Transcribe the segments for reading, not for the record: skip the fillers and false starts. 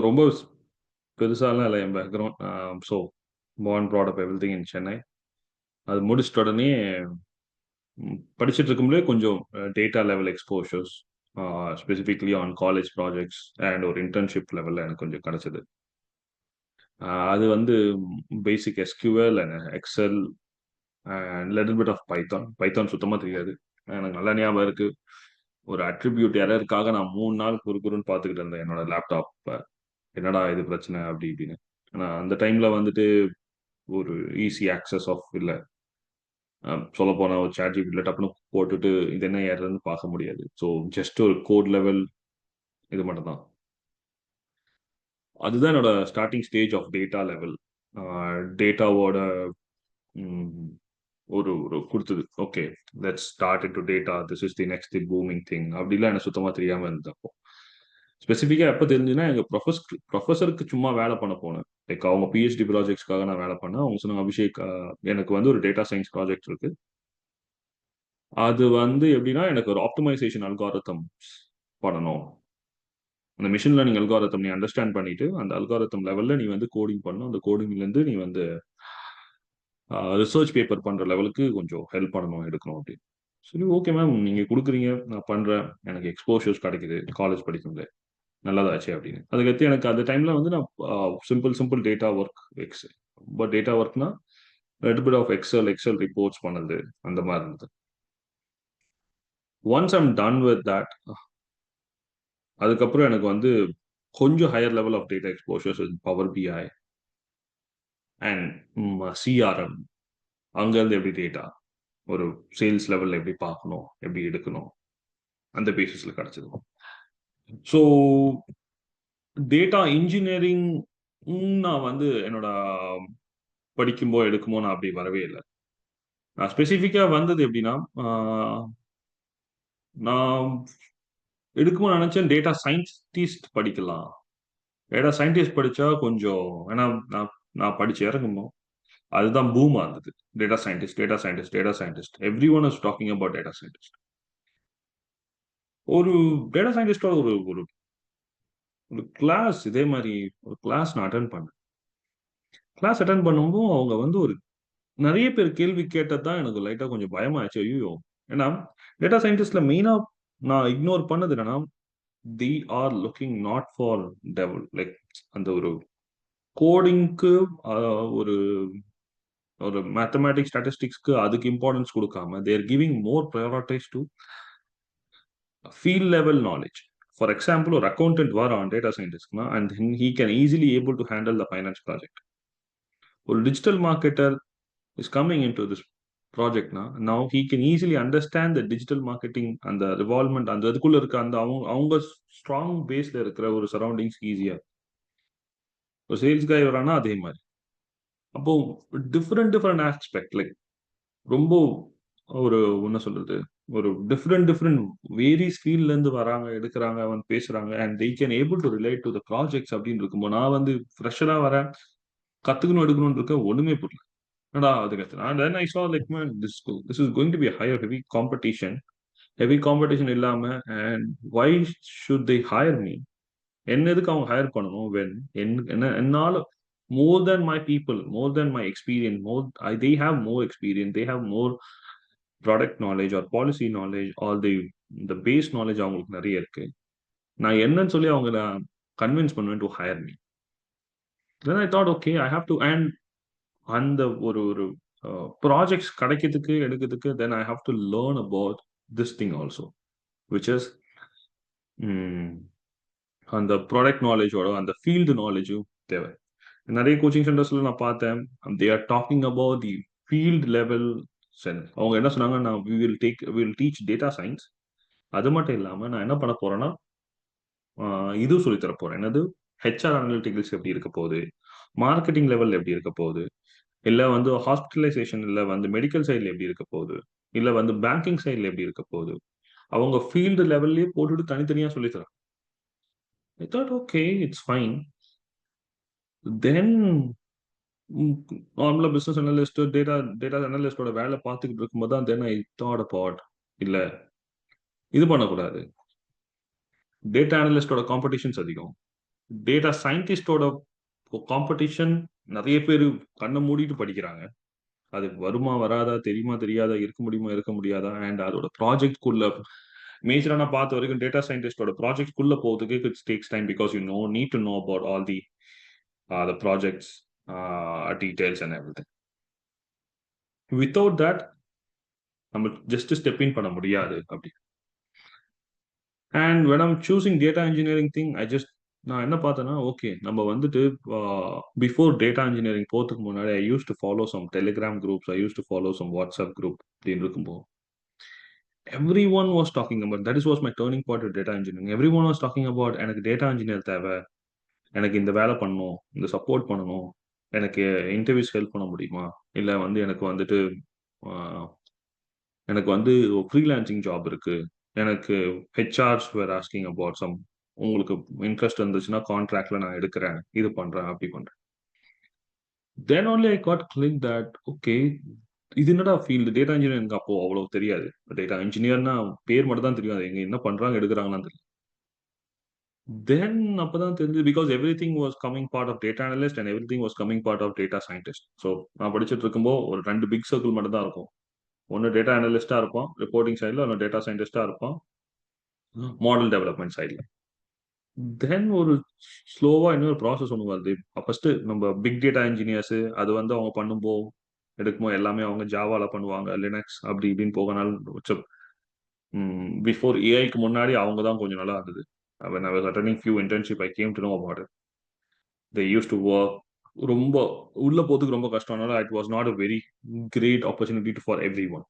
ரொம்ப பெருசாலாம் இல்ல என் background. So born brought up everything in Chennai. அது முடிச்சிட்ட உடனே படிச்சுட்டு இருக்கும்போதே கொஞ்சம் data level exposures, specifically on college projects and ஒரு இன்டர்ன்ஷிப் லெவலில் எனக்கு கொஞ்சம் கிடைச்சது. அது வந்து basic SQL and Excel and little bit of Python. Python சுத்தமாக தெரியாது. எனக்கு நல்லா ஞாபகம் இருக்கு, ஒரு அட்ரிபியூட் எரருக்காக நான் 3 நாள் குறுக்குறுன்னு பார்த்துக்கிட்டு இருந்தேன் என்னோட லேப்டாப். என்னடா இது பிரச்சனை அப்படி இப்படின்னு. ஆனால் அந்த டைம்ல வந்துட்டு ஒரு ஈஸி ஆக்சஸ் ஆஃப் இல்லை, சொல்ல போனா ஒரு சாட் ஜிபிடில டப்புனு போட்டுட்டு இது என்ன ஏறுன்னு பார்க்க முடியாது. ஸோ ஜஸ்ட் ஒரு கோட் லெவல் இது மட்டும் தான். அதுதான் என்னோட starting stage of data level. டேட்டாவோட ஒரு ஒரு கொடுத்தது. Okay, let's start in to data, this is the next the booming thing அப்படிலாம் எனக்கு சுத்தமாக தெரியாமல் இருந்தப்போ. ஸ்பெசிஃபிக்காக எப்போ தெரிஞ்சுன்னா, எங்கள் ப்ரொஃபஸருக்கு சும்மா வேலை பண்ண போனேன். லைக் அவங்க பிஹெச்டி ப்ராஜெக்ட்ஸ்க்காக நான் வேலை பண்ணேன். அவங்க சொன்னாங்க, அபிஷேக், எனக்கு வந்து ஒரு டேட்டா சயின்ஸ் ப்ராஜெக்ட் இருக்கு. அது வந்து எப்படின்னா, எனக்கு ஒரு ஆப்டிமைசேஷன் அல்காரிதம் பண்ணணும். அந்த மிஷின் லேர்னிங் அல்காரிதம் நீ அண்டர்ஸ்டாண்ட் பண்ணிட்டு அந்த அல்காரிதம் லெவல்ல நீ வந்து கோடிங் பண்ணணும். அந்த கோடிங்லேருந்து நீ வந்து ரிசர்ச் பேப்பர் பண்ற லெவலுக்கு கொஞ்சம் ஹெல்ப் பண்ணணும், எடுக்கணும் அப்படின்னு. சரி, ஓகே மேம், நீங்க கொடுக்குறீங்க, நான் பண்றேன், எனக்கு எக்ஸ்போஷர்ஸ் கிடைக்குது காலேஜ் படிக்கும்போது, நல்லதாச்சு அப்படின்னு. அதுக்கடுத்து எனக்கு அந்த டைம்ல வந்து நான் simple data work, but data ஒர்க்னா little bit of Excel reports பண்ணது, அந்த மாதிரி இருந்தது. Once I'm done with that, அதுக்கப்புறம் எனக்கு வந்து கொஞ்சம் higher level of data exposures Power BI and CRM. அங்கேருந்து எப்படி டேட்டா ஒரு சேல்ஸ் லெவலில் எப்படி பார்க்கணும், எப்படி எடுக்கணும், அந்த பேசிஸில் கிடச்சிது. ஸோ டேட்டா இன்ஜினியரிங் நான் வந்து என்னோட படிக்கும்போது எடுக்கும்போது நான் அப்படி வரவே இல்லை. நான் ஸ்பெசிஃபிக்காக வந்தது எப்படின்னா, நான் எடுக்கும்போது நினச்சேன் டேட்டா சயின்டிஸ்ட் படிக்கலாம். டேட்டா சயின்டிஸ்ட் படித்தா கொஞ்சம், ஏன்னா நான் நான் படித்து இறங்கணும், அதுதான் பூமா இருந்தது. Data scientist every one is talking about data scientist. ஒரு டேட்டா சயின்டிஸ்டோட ஒரு ஒரு ஒரு கிளாஸ், இதே மாதிரி ஒரு கிளாஸ் நான் அட்டன் பண்ணேன். கிளாஸ் அட்டன் பண்ணும்போது அவங்க வந்து ஒரு நிறைய பேர் கேள்வி கேட்டது தான் எனக்கு லைட்டாக கொஞ்சம் பயமாயிடுச்சு. ஐயோ, ஏன்னா டேட்டா சயின்டிஸ்ட்ல மெயினாக நான் இக்னோர் பண்ணது என்னன்னா, the are looking not for dev, like அந்த ஒரு கோடிங்க்கு, ஒரு ஒரு மேத்தமேட்டிக்ஸ் ஸ்டாட்டிஸ்டிக்ஸ்க்கு அதுக்கு இம்பார்ட்டன்ஸ் கொடுக்காம they're giving more prioritise to field level knowledge. For example, ஒரு அக்கௌண்டன்ட் வரான் டேட்டா சயின்டிஸ்ட்னா, and he can easily able to handle the finance project. ஒரு digital marketer is coming into this project now he can easily understand the digital marketing and the revolvement அந்த அதுக்குள்ள இருக்க அந்த அவங்க strong பேஸ்ல இருக்கிற ஒரு சரௌண்டிங்ஸ் ஈஸியா. ஒரு சேல்ஸ் காய் வரானா அதே மாதிரி. அப்போ டிஃப்ரெண்ட் ஆஸ்பெக்ட், லைக் ரொம்ப ஒரு என்ன சொல்றது, ஒரு டிஃப்ரெண்ட் வேரியஸ் ஃபீல்ட்ல இருந்து வராங்க, எடுக்கிறாங்க, வந்து பேசுறாங்க, and they can able to relate to the projects அப்படின்னு இருக்கும்போது, நான் வந்து ஃப்ரெஷரா வரேன், கத்துக்கணும் எடுக்கணும்னு இருக்க, ஒண்ணுமே புரியல. என்னடா அது கத்துனா. And then I saw like, man, this is going to be a higher heavy competition இல்லாம, and why should they hire me? என்ன எதுக்கு அவங்க ஹையர் பண்ணணும்? when என்னால more than my people, more than my experience, they have more experience, they have more product knowledge or policy knowledge, or the base knowledge அவங்களுக்கு நிறைய இருக்கு. நான் என்னன்னு சொல்லி அவங்கள கன்வின்ஸ் பண்ணுவேன் to higher me. then I thought, okay, I have to, and அந்த ஒரு ஒரு ப்ராஜெக்ட்ஸ் கிடைக்கிறதுக்கு எடுக்கிறதுக்கு, then I have to learn about this thing also, which is அந்த ப்ராடக்ட் நாலேஜோட அந்த ஃபீல்டு நாலேஜும் தேவை. நிறைய கோச்சிங் சென்டர்ஸ்ல நான் பார்த்தேன், they are talking about the field level sense. அவங்க என்ன சொன்னாங்க, நான் we will teach data science. அது மட்டும் இல்லாம நான் என்ன பண்ண போறேன்னா, இது சொல்லி தர போறேன். என்னது, ஹெச்ஆர் அனலிட்டிக்ஸ் எப்படி இருக்க போகுது, மார்க்கெட்டிங் லெவல் எப்படி இருக்க போகுது, இல்ல வந்து ஹாஸ்பிட்டலைசேஷன், இல்ல வந்து மெடிக்கல் சைட்ல எப்படி இருக்க போகுது, இல்ல வந்து பேங்கிங் சைட்ல எப்படி இருக்க போகுது, அவங்க ஃபீல்டு லெவல்லயே போட்டுட்டு தனித்தனியா சொல்லி தராங்க. I thought, okay, it's fine. Then நார்மலா பிசினஸ் அனலிஸ்ட், டேட்டா அனலிஸ்டோட வேலை பார்த்துக்கிட்டு இருக்கும்போது தான் தென் ஐ தாட் அபவுட், இல்ல இது பண்ணக்கூடாது, டேட்டா அனலிஸ்டோட காம்படிஷன்ஸ் அதிகம், டேட்டா சயின்டிஸ்டோட காம்படிஷன் நிறைய பேர் கண்ணை மூடிட்டு படிக்கிறாங்க. அது வருமா வராதா, தெரியுமா தெரியாதா, இருக்க முடியுமா இருக்க முடியாதா, அண்ட் அதோட ப்ராஜெக்ட்குள்ள மேஜரா நான் பார்த்த வரைக்கும் டேட்டா சயின்டிஸ்டோட ப்ராஜெக்ட்குள்ள போகிறதுக்கு it takes time because you need to know about all the projects details and everything. Without that நம்ம ஜஸ்ட் ஸ்டெப் இன் பண்ண முடியாது அப்படி. And when I'm choosing data engineering thing நான் என்ன பார்த்தேன்னா, ஓகே நம்ம வந்துட்டு பிஃபோர் டேட்டா இன்ஜினியரிங் போகிறதுக்கு முன்னாடி I use to follow some Telegram groups, I use to follow some WhatsApp group அப்படின்னு இருக்கும்போது everyone was talking about that is was my turning point with data engineering. Everyone was talking about எனக்கு data engineer தேவை, எனக்கு இந்த வேலை பண்ணணும், இந்த support பண்ணணும், எனக்கு இன்டர்வியூஸ் ஹெல்ப் பண்ண முடியுமா, இல்லை வந்து எனக்கு வந்து ஃப்ரீலான்சிங் ஜாப் இருக்கு, எனக்கு HRs were asking about some, உங்களுக்கு இன்ட்ரெஸ்ட் இருந்துச்சுன்னா கான்ட்ராக்ட்ல நான் எடுக்கிறேன், இது பண்றேன் அப்படி பண்றேன். தென் only I got click that okay, இது என்னடா ஃபீல்டு டேட்டா இன்ஜினியரிங். அப்போ அவ்வளவு தெரியாது. டேட்டா இன்ஜினியர்னா பேர் மட்டும் தான் தெரியும், அது எங்க என்ன பண்றாங்க எடுக்கிறாங்கன்னு தெரியும். தென் அப்பதான் தெரிஞ்சது because everything was coming part of data analyst and everything was coming part of data scientist. So நான் படிச்சுட்டு இருக்கும்போது ஒரு 2 பிக் சர்க்கிள் மட்டும் தான் இருக்கும். ஒன்று டேட்டா அனலிஸ்டா இருப்பான் ரிப்போர்ட்டிங் சைடில், ஒன்று டேட்டா சயின்டிஸ்டா இருப்பான் மாடல் டெவலப்மெண்ட் சைடில். தென் ஒரு ஸ்லோவா இன்னொரு ப்ராசஸ் ஒன்று வருது. ஃபர்ஸ்ட் நம்ம பிக் டேட்டா இன்ஜினியர்ஸ் அது வந்து அவங்க பண்ணும்போது எடுக்கும்போது எல்லாமே அவங்க ஜாவால பண்ணுவாங்க, லினக்ஸ் அப்படி இப்படின்னு போகனால பிஃபோர் ஏஐக்கு முன்னாடி அவங்க தான் கொஞ்சம் நல்லா இருந்தது. when I was attending few internship I came to know about it. They used to work ரொம்ப உள்ள போறதுக்கு ரொம்ப கஷ்டம்னால it was not a very great opportunity for everyone.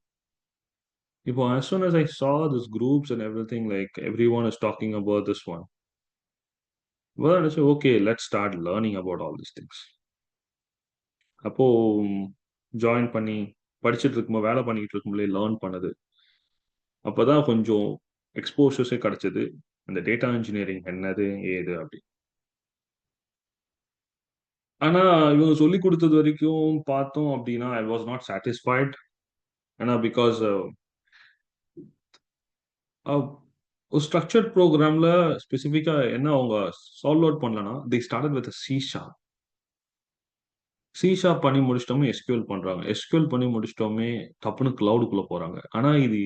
இப்போ as soon as I saw these groups and everything, like everyone is talking about this one, well I said okay, let's start learning about all these things. அப்போ join பண்ணி படிச்சுட்டு இருக்கும்போது வேலை பண்ணிட்டு இருக்கும்போதே learn பண்ணது. அப்பதான் கொஞ்சம் எக்ஸ்போஷர்ஸே கிடைச்சது அந்த டேட்டா இன்ஜினியரிங் என்னது ஏது அப்படி. ஆனா இவங்க சொல்லி கொடுத்தது வரைக்கும் பார்த்தோம் அப்படின்னா ஐ வாஸ் நாட் சாட்டிஸ்ஃபைட். ஏன்னா பிகாஸ் ஒரு ஸ்ட்ரக்சர்ட் ப்ரோக்ராம்ல ஸ்பெசிஃபிக்கா என்ன அவங்க சால்வ் அவுட் பண்ணலன்னா தி ஸ்டார்டட் வித் சி ஷார்ப் பண்ணி முடிச்சிட்டோமே எஸ்கியூஎல் பண்றாங்க, எஸ்கியூஎல் பண்ணி முடிச்சிட்டோமே டப்புன்னு கிளவுடுக்குள்ள போறாங்க. ஆனா இது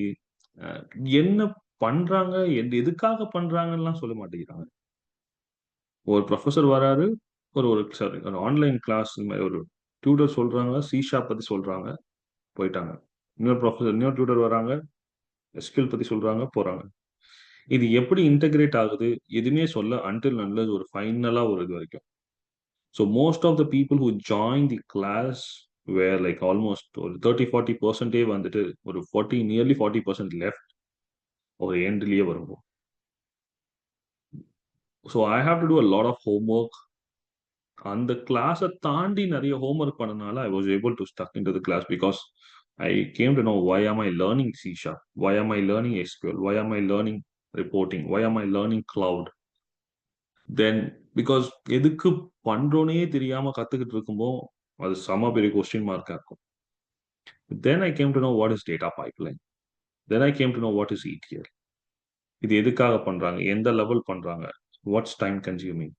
அஹ், என்ன பண்றாங்க, எதுக்காக பண்றாங்கன்னு சொல்ல மாட்டேங்கிறாங்க. ஒரு ப்ரொஃபசர் வராரு, ஒரு ஆன்லைன் கிளாஸ் ஒரு டியூட்டர் சொல்றாங்க, சி ஷார்ப் பத்தி சொல்றாங்க, போயிட்டாங்க. இன்னொரு டியூட்டர் வராங்க, எஸ்கியூஎல் பத்தி சொல்றாங்க, போறாங்க. இது எப்படி இன்டகிரேட் ஆகுது எதுவுமே சொல்ல அன்டில் அன்லெஸ் ஒரு ஃபைனலா ஒரு இது வரைக்கும். So most of the people who join the class were like almost ஒரு 30-40% வந்துட்டு ஒரு நியர்லி 40% லெஃப்ட் ஒரு எண்ட்லயே வரும்போது. So I have to do a lot of homework. அந்த கிளாஸை தாண்டி நிறைய ஹோம்ஒர்க் பண்ணனால I was able to stuck into the class because I came to know why am I learning C Sharp, why am I learning SQL, why am I learning reporting, why am I learning cloud. Then because எதுக்கு பண்றோனே தெரியாம கத்துக்கிட்டு இருக்கும்போது அது செம பெரிய question மார்க்கா இருக்கும். Then I came to know what is data pipeline. Then I came to know what is ETL. இது எதுக்காக பண்றாங்க, எந்த லெவல் பண்றாங்க, வாட்ஸ் டைம் கன்சியூமிங்,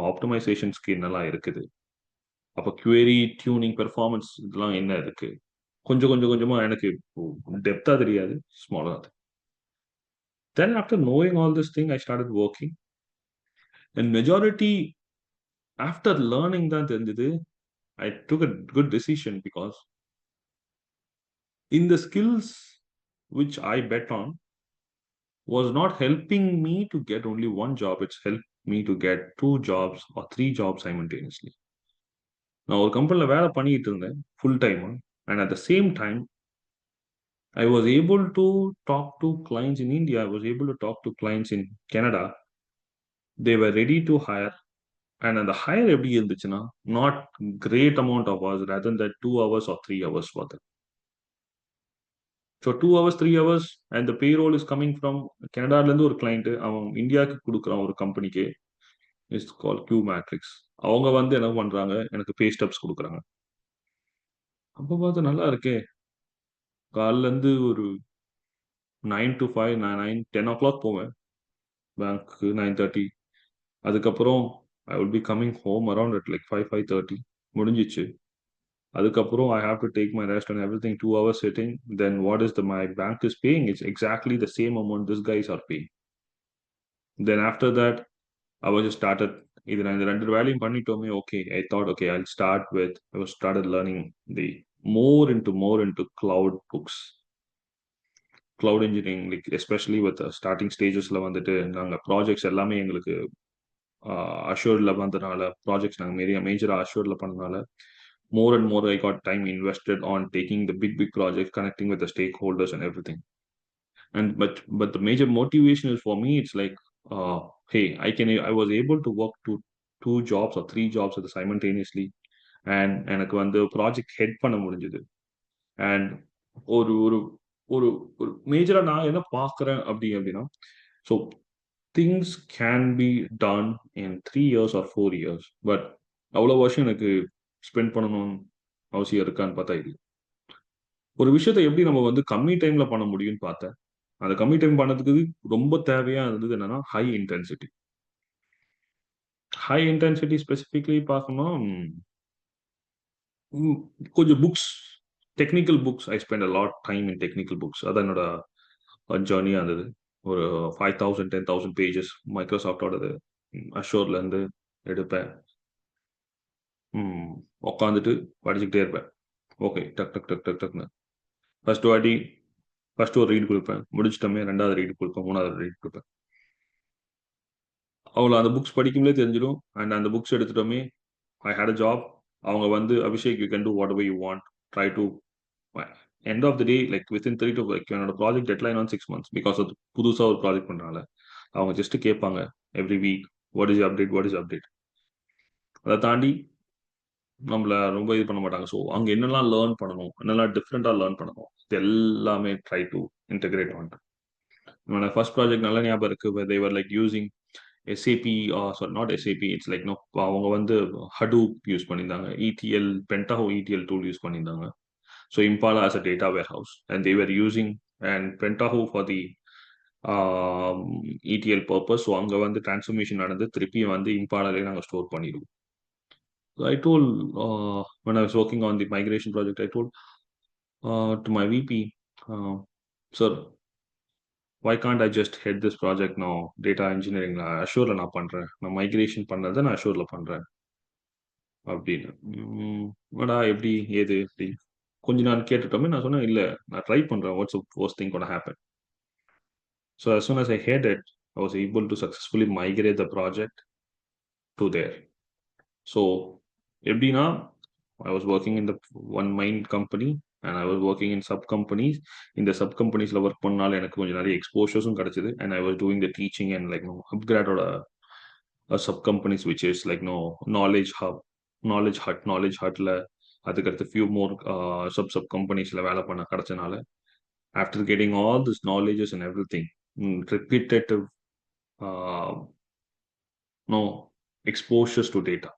ஆப்டிமைசேஷன்ஸ்க்கு என்னெல்லாம் இருக்குது, அப்போ query டியூனிங் பெர்ஃபார்மன்ஸ் இதெல்லாம் என்ன இருக்கு. கொஞ்சம் கொஞ்சம் கொஞ்சமா எனக்கு டெப்தா தெரியாது, ஸ்மாலா. Then after knowing all this thing I started working and majority after learning தான் தெரிஞ்சது I took a good decision because in the skills which I bet on was not helping me to get only one job, it's helped me to get 2 jobs or 3 jobs simultaneously. நான் ஒரு கம்பெனில வேலை பண்ணிட்டு இருந்தேன் full time, and at the same time I was able to talk to clients in India, I was able to talk to clients in Canada. They were ready to hire. And அந்த hire எப்படி இருந்துச்சுன்னா not great amount of hours rather than 2 hours or 3 hours for them. So 2 hours 3 hours and the payroll is coming from கனடாலேருந்து ஒரு client அவன் இந்தியாவுக்கு கொடுக்குறான் ஒரு கம்பெனிக்கு, இஸ் கால் கியூ மேட்ரிக்ஸ். அவங்க வந்து என்ன பண்றாங்க, எனக்கு பே ஸ்டப்ஸ் கொடுக்குறாங்க. அப்போ பார்த்து நல்லா இருக்கே, காலிலேருந்து ஒரு 9 to 5 நான் 10 o'clock போவேன் பேங்க்கு, 9:30. அதுக்கப்புறம் I would be coming home around at like 5:30. முடிஞ்சிச்சு. அதுக்கப்புறம் I have to take my rest and everything, 2 hours sitting. Then what is the my bank is paying? It's exactly the same amount these guys are paying. Then after that, I was just started. இது நான் இந்த ரெண்டு வேலையும் பண்ணிட்டோமே, okay. I thought, okay, I was started learning the more into cloud books, cloud engineering, like especially with the starting stagesல வந்துட்டு நாங்க projects எல்லாமே எங்களுக்கு அஷூர்ல வந்தனால, ப்ராஜெக்ட்ஸ் நாங்கள் மேஜராக அஷூர்ல பண்ணனால, more and more I got time invested on taking the big projects, connecting with the stakeholders and everything. And but the major motivation is for me, it's like, hey, I was able to work two jobs or three jobs at the simultaneously, and எனக்கு வந்து project head பண்ண முடிஞ்சது. And ஒரு ஒரு ஒரு ஒரு மேஜரா நான் என்ன பார்க்குறேன் அப்படின்னா, so things can be done in 3 years or 4 years, but அவ்வளோ வருஷம் எனக்கு ஸ்பெண்ட் பண்ணணும்னு அவசியம் இருக்கான்னு பார்த்தா இல்லை. ஒரு விஷயத்தை எப்படி நம்ம வந்து கம்மி டைம்ல பண்ண முடியும்னு பார்த்தேன். அந்த கம்மி டைம் பண்ணதுக்கு ரொம்ப தேவையா இருந்தது என்னன்னா high intensity. High intensity specifically பார்க்கணும், கொஞ்சம் books, technical books. I spend a lot time in technical books. அதான் என்னோட ஜேர்னியாக இருந்தது. ஒரு 5,000 10,000 பேஜஸ் மைக்ரோசாஃப்டோடது அஷோர்லேருந்து எடுப்பேன். உட்காந்துட்டு படிச்சுக்கிட்டே இருப்பேன். ஓகே, டக் டக் டக் டக் டக்னு ஃபர்ஸ்ட் ஒரு ரீட் கொடுப்பேன், முடிச்சிட்டோமே 2வது ரீட் கொடுப்பேன், 3வது ரீட் கொடுப்பேன். அவ்வளோ அந்த புக்ஸ் படிக்கும்போதே தெரிஞ்சிடும். அண்ட் அந்த புக்ஸ் எடுத்துட்டோமே, ஐ ஹேட் அ ஜாப். அவங்க வந்து Abhishek you can do whatever you want, try to end of the day like within 3 to என்னோட project deadline on 6 months, because அது புதுசாக ஒரு ப்ராஜெக்ட் பண்ணுறாங்க. அவங்க ஜஸ்ட் கேட்பாங்க every week, what is update. அதை தாண்டி நம்மள ரொம்ப இது பண்ண மாட்டாங்க. ஸோ அங்கே என்னெல்லாம் லேர்ன் பண்ணணும், என்னெல்லாம் டிஃப்ரெண்ட்டாக லேர்ன் பண்ணணும், இது எல்லாமே ட்ரை டு இன்டெகிரேட் பண்ணிட்டேன். என்னோட ஃபர்ஸ்ட் ப்ராஜெக்ட் நல்ல ஞாபகம் இருக்கு. they were like using SAP, sorry, not SAP, it's like no, அவங்க வந்து Hadoop யூஸ் பண்ணியிருந்தாங்க, ETL Pentaho ETL tool use பண்ணியிருந்தாங்க. So Impala as a data warehouse, and they were using and Pentaho for the ETL purpose. So அங்கே வந்து transformation நடந்து திருப்பி வந்து இம்பாலாலே நாங்கள் ஸ்டோர் பண்ணிடுவோம். So I told, when I was working on the migration project, I told to my VP, sir, why can't I just head this project now? Data engineering அஷூரில் நான் பண்ணுறேன், நான் மைக்ரேஷன் பண்ணதை நான் அஷூரில் பண்ணுறேன் அப்படின்னு. எப்படி ஏது எப்படி கொஞ்ச நாள் கேட்டுட்டோமே. நான் சொன்னேன், இல்லை நான் ட்ரை பண்ணுறேன், what's first thing gonna happen. So as soon as I had it, I was able to successfully migrate the project to there. So எப்படின்னா, I was working in the one main company and I was working in sub companies. இந்த sub companiesல work பண்ணால எனக்கு கொஞ்சம் நிறைய எக்ஸ்போஷர்ஸும் கிடைச்சது. And I was doing the teaching and like upgradeோட sub companies which is like knowledge hutல அதுக்கடுத்து few more sub companiesல வேலை பண்ண கிடைச்சனால, after getting all this knowledges and everything, repetitive exposures to data.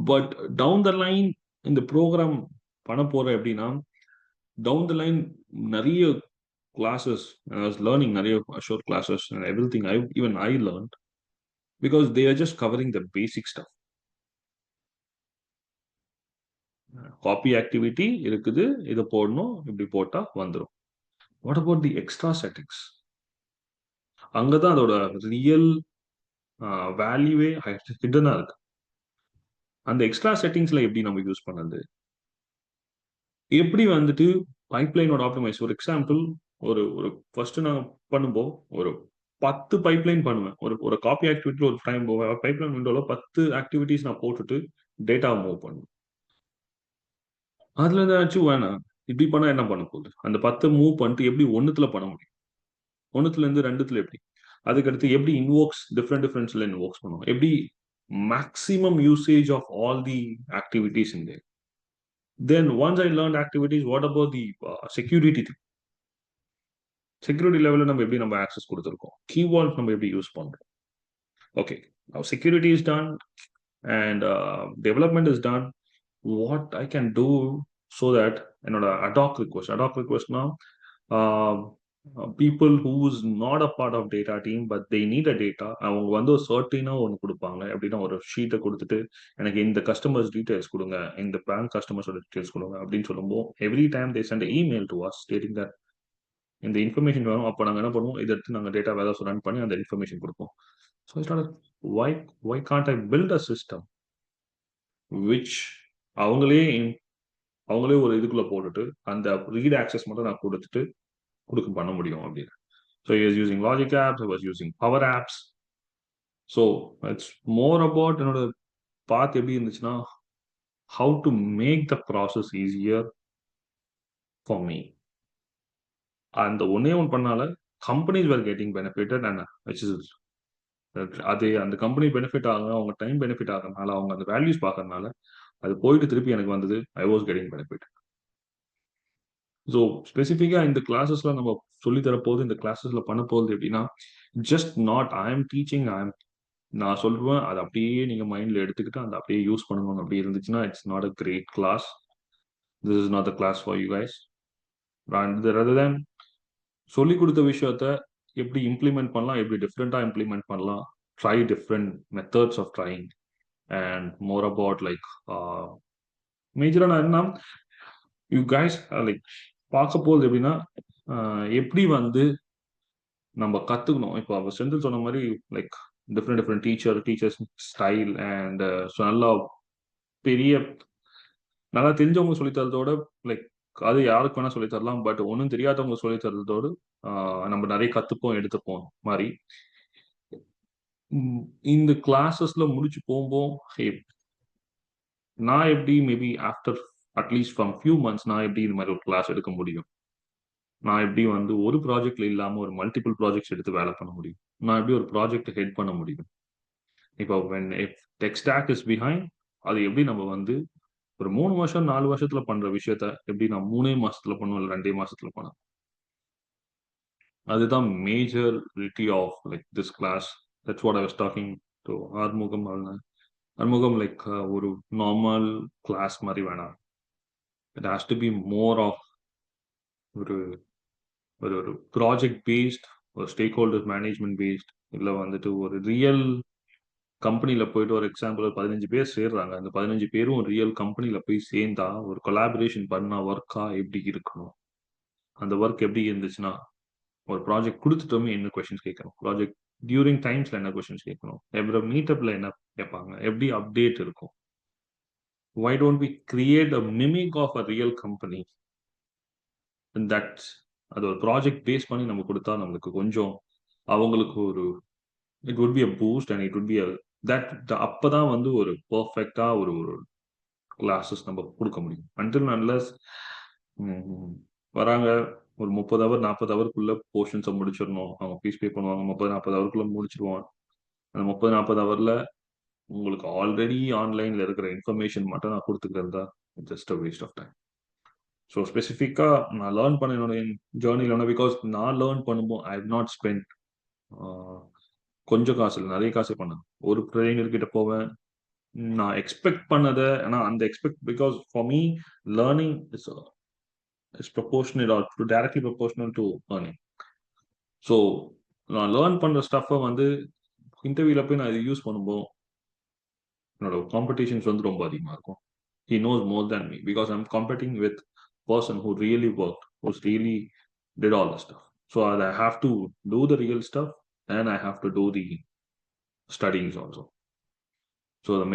But down the line இந்த program பண்ண போற எப்படின்னா, down the line நிறைய classes, I was learning நிறைய short classes and everything. Even I learned because they are just covering the basic stuff. Copy activity இருக்குது, இதை போடணும், இப்படி போட்டா வந்துடும். What about the extra settings? அங்கதான் அதோட ரியல் வேல்யூவே ஹிடனா இருக்கு. அந்த எக்ஸ்ட்ரா செட்டிங்ஸ்ல எப்படி நம்ம யூஸ் பண்ணது, எப்படி வந்துட்டு பைப்லைனோட ஆப்டிமைஸ். ஒரு எக்ஸாம்பிள், ஒரு ஒரு ஃபர்ஸ்ட் நான் பண்ணும்போது ஒரு 10 பைப்லைன் பண்ணுவேன். ஒரு காப்பி ஆக்டிவிட்டியில் ஒரு பைப்லைன் விண்டோல 10 ஆக்டிவிட்டிஸ் நான் போட்டுட்டு டேட்டாவை மூவ் பண்ணுவேன். அதுல ஏதாச்சும் வேணாம், இப்படி பண்ணா என்ன பண்ண போகுது, அந்த 10 மூவ் பண்ணிட்டு எப்படி ஒன்னுத்துல பண்ண முடியும், ஒன்னுத்துல இருந்து 2த்துல எப்படி, அதுக்கடுத்து எப்படி இன்வோக்ஸ் டிஃப்ரெண்ட்ஸ்ல இன்வோக்ஸ் பண்ணுவோம், எப்படி maximum usage of all the activities in there. Then once I learned activities, what about the security thing? Security level நம்ம எப்படி நம்ம ஆக்சஸ் கொடுத்துருக்கோம், கீவேர்ட் நம்ம எப்படி யூஸ் பண்றோம். Okay, now security is done and development is done. What I can do so that என்னோட ad hoc requestனா people who's not a part of data team but they need a data, அவங்க வந்து ஒரு சர்டினா ஒன்று கொடுப்பாங்க. எப்படின்னா ஒரு ஷீட்டை கொடுத்துட்டு எனக்கு இந்த கஸ்டமர்ஸ் டீடைல்ஸ் கொடுங்க, இந்த பேங்க் கஸ்டமர்ஸோட டீடைல்ஸ் கொடுங்க அப்படின்னு சொல்லும்போது every time they send email to us stating that இந்த இன்ஃபர்மேஷன் வேணும். அப்போ நாங்கள் என்ன பண்ணுவோம், இதை எடுத்து நாங்கள் டேட்டா வேலை ரன் பண்ணி அந்த இன்ஃபர்மேஷன் கொடுப்போம். So it's not why can't I build a system which அவங்களே அவங்களே ஒரு இதுக்குள்ள போட்டுட்டு அந்த ரீட் ஆக்சஸ் மட்டும் நான் கொடுக்க பண்ண முடியும் அப்படின்னு. So he was using Logic apps, he was using Power Apps. So it's more about என்னோட path எப்படி இருந்துச்சுன்னா how to make the process easier for me. அந்த ஒன்னே ஒன்று பண்ணால companies were getting benefited and which is அது அந்த company benefit ஆகுங்க, அவங்க டைம் பெனிஃபிட் ஆகிறதுனால, அவங்க அந்த வேல்யூஸ் பார்க்கறதுனால அது போயிட்டு திருப்பி எனக்கு வந்தது. I was getting benefit. So ஸ்பெசிஃபிக்காக இந்த கிளாஸஸ்ல நம்ம சொல்லி தரப்போது, இந்த கிளாஸஸ்ல பண்ண போகுது எப்படின்னா just not I am teaching, நான் சொல்லுவேன் அதை அப்படியே நீங்க மைண்ட்ல எடுத்துக்கிட்டு அந்த அப்படியே யூஸ் பண்ணணும். அப்படி இருந்துச்சுன்னா it's not a great class. This is not the class for you guys. Rather than சொல்லி கொடுத்த விஷயத்த எப்படி இம்ப்ளிமெண்ட் பண்ணலாம், எப்படி டிஃப்ரெண்டா இம்ப்ளிமெண்ட் பண்ணலாம், try different methods of trying and more about like மேஜரா நான் என்ன யூ கைஸ் லைக் பார்க்க போகுது எப்படின்னா எப்படி வந்து நம்ம கத்துக்கணும். இப்போ அவர் செந்தில் சொன்ன மாதிரி like different teachers style and நல்லா பெரிய நல்லா தெரிஞ்சவங்க சொல்லி தரதோட லைக் அது யாருக்கு வேணா சொல்லி தரலாம். பட் ஒன்றும் தெரியாதவங்க சொல்லி தரதோடு நம்ம நிறைய கத்துப்போம் எடுத்துப்போம் மாதிரி இந்த கிளாஸஸ்ல முடிச்சு போகும்போது நான் எப்படி maybe after at least from few months நான் எப்படி இந்த மாதிரி ஒரு கிளாஸ் எடுக்க முடியும், நான் எப்படி வந்து ஒரு ப்ராஜெக்ட்ல இல்லாம ஒரு மல்டிபிள் ப்ராஜெக்ட்ஸ் எடுத்து வேலை பண்ண முடியும், நான் எப்படி ஒரு ப்ராஜெக்ட் ஹெட் பண்ண முடியும். இப்போ டெக் ஸ்டாக் இஸ் பிஹைண்ட், அது எப்படி நம்ம வந்து ஒரு 3 வருஷம் 4 வருஷத்துல பண்ற விஷயத்த எப்படி நான் 3 மாசத்துல பண்ணுவோம், இல்லை 2 மாசத்துல பண்ண. அதுதான் majority of like this class. That's what I was talking to Arumugam. Arumugam like ஒரு நார்மல் கிளாஸ் மாதிரி வேணாம். It has to be more of ஒரு ஒரு ப்ராஜெக்ட் பேஸ்ட், ஒரு ஸ்டேக் ஹோல்டர் மேனேஜ்மெண்ட் பேஸ்ட், இல்லை வந்துட்டு ஒரு ரியல் கம்பெனில போயிட்டு ஒரு எக்ஸாம்பிள் 15 பேர் சேர்றாங்க, அந்த 15 பேரும் ரியல் கம்பெனில போய் சேர்ந்தா ஒரு கொலாபரேஷன் பண்ணா ஒர்க்கா எப்படி இருக்கணும், அந்த ஒர்க் எப்படி இருந்துச்சுன்னா ஒரு ப்ராஜெக்ட் கொடுத்துட்டோமே என்ன கொஸ்டின்ஸ் கேட்கணும், ப்ராஜெக்ட் டியூரிங் டைம்ஸ்ல என்ன கொஸ்டின்ஸ் கேட்கணும், எவ்வளோ மீட்டப்ல என்ன கேட்பாங்க, எப்படி அப்டேட் இருக்கும். why don't we create a mimic of a real company, and that's அது ஒரு ப்ராஜெக்ட் பேஸ் பண்ணி நம்ம கொடுத்தா நம்மளுக்கு கொஞ்சம் அவங்களுக்கு ஒரு it would be a boost and it would be a that அப்பதான் வந்து ஒரு பெர்ஃபெக்டா ஒரு கிளாஸஸ் நம்ம கொடுக்க முடியும். அன்டில் அன்லெஸ் வராங்க ஒரு 30 ஹவர் 40 ஹவருக்குள்ள போர்ஷன்ஸை முடிச்சிடணும், அவங்க ஃபீஸ் பே பண்ணுவாங்க, 30-40 ஹவருக்குள்ள முடிச்சிருவாங்க. அந்த 30-40 ஹவர்ல உங்களுக்கு ஆல்ரெடி ஆன்லைன்ல இருக்கிற இன்ஃபர்மேஷன் மட்டும் நான் கொடுத்துக்கிறது தான் just a waste of time. So ஸ்பெசிஃபிக்காக நான் லேர்ன் பண்ண என்னோட ஜேர்னியில் பிகாஸ் நான் லேர்ன் பண்ணும்போது ஐ ஹவ் நாட் ஸ்பெண்ட் கொஞ்சம் காசு இல்லை, நிறைய காசு பண்ணேன். ஒரு ட்ரெயினர் கிட்ட போவேன், நான் எக்ஸ்பெக்ட் பண்ணதை, ஆனால் அந்த expect because for me learning is proportional or directly proportional to learning. So நான் லேர்ன் பண்ணுற ஸ்டஃப்பை வந்து இன்டர்வியூல போய் நான் இது யூஸ் பண்ணும்போது என்னோட காம்படிஷன்ஸ் வந்து ரொம்ப அதிகமாக இருக்கும். He knows more than me because I'm competing with person who really worked, who's really did all the stuff. So I have to do the real stuff and I have to do the studies also. So the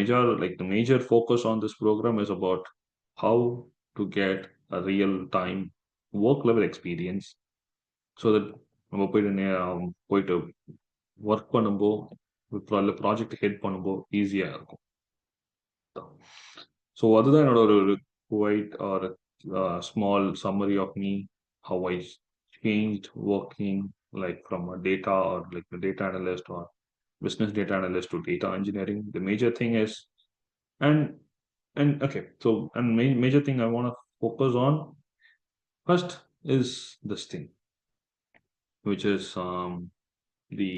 major focus on this program is about how to get a real time work level experience so that நம்ம போயிட்டு work பண்ணும்போது project head பண்ணும்போது ஈஸியாக இருக்கும். So அதுதான் என்னோட ஒரு quite or a small summary of me, how I changed working like from a data or like a data analyst or business data analyst to data engineering. The major thing is and okay, so and major thing I want to focus on first is this thing, which is the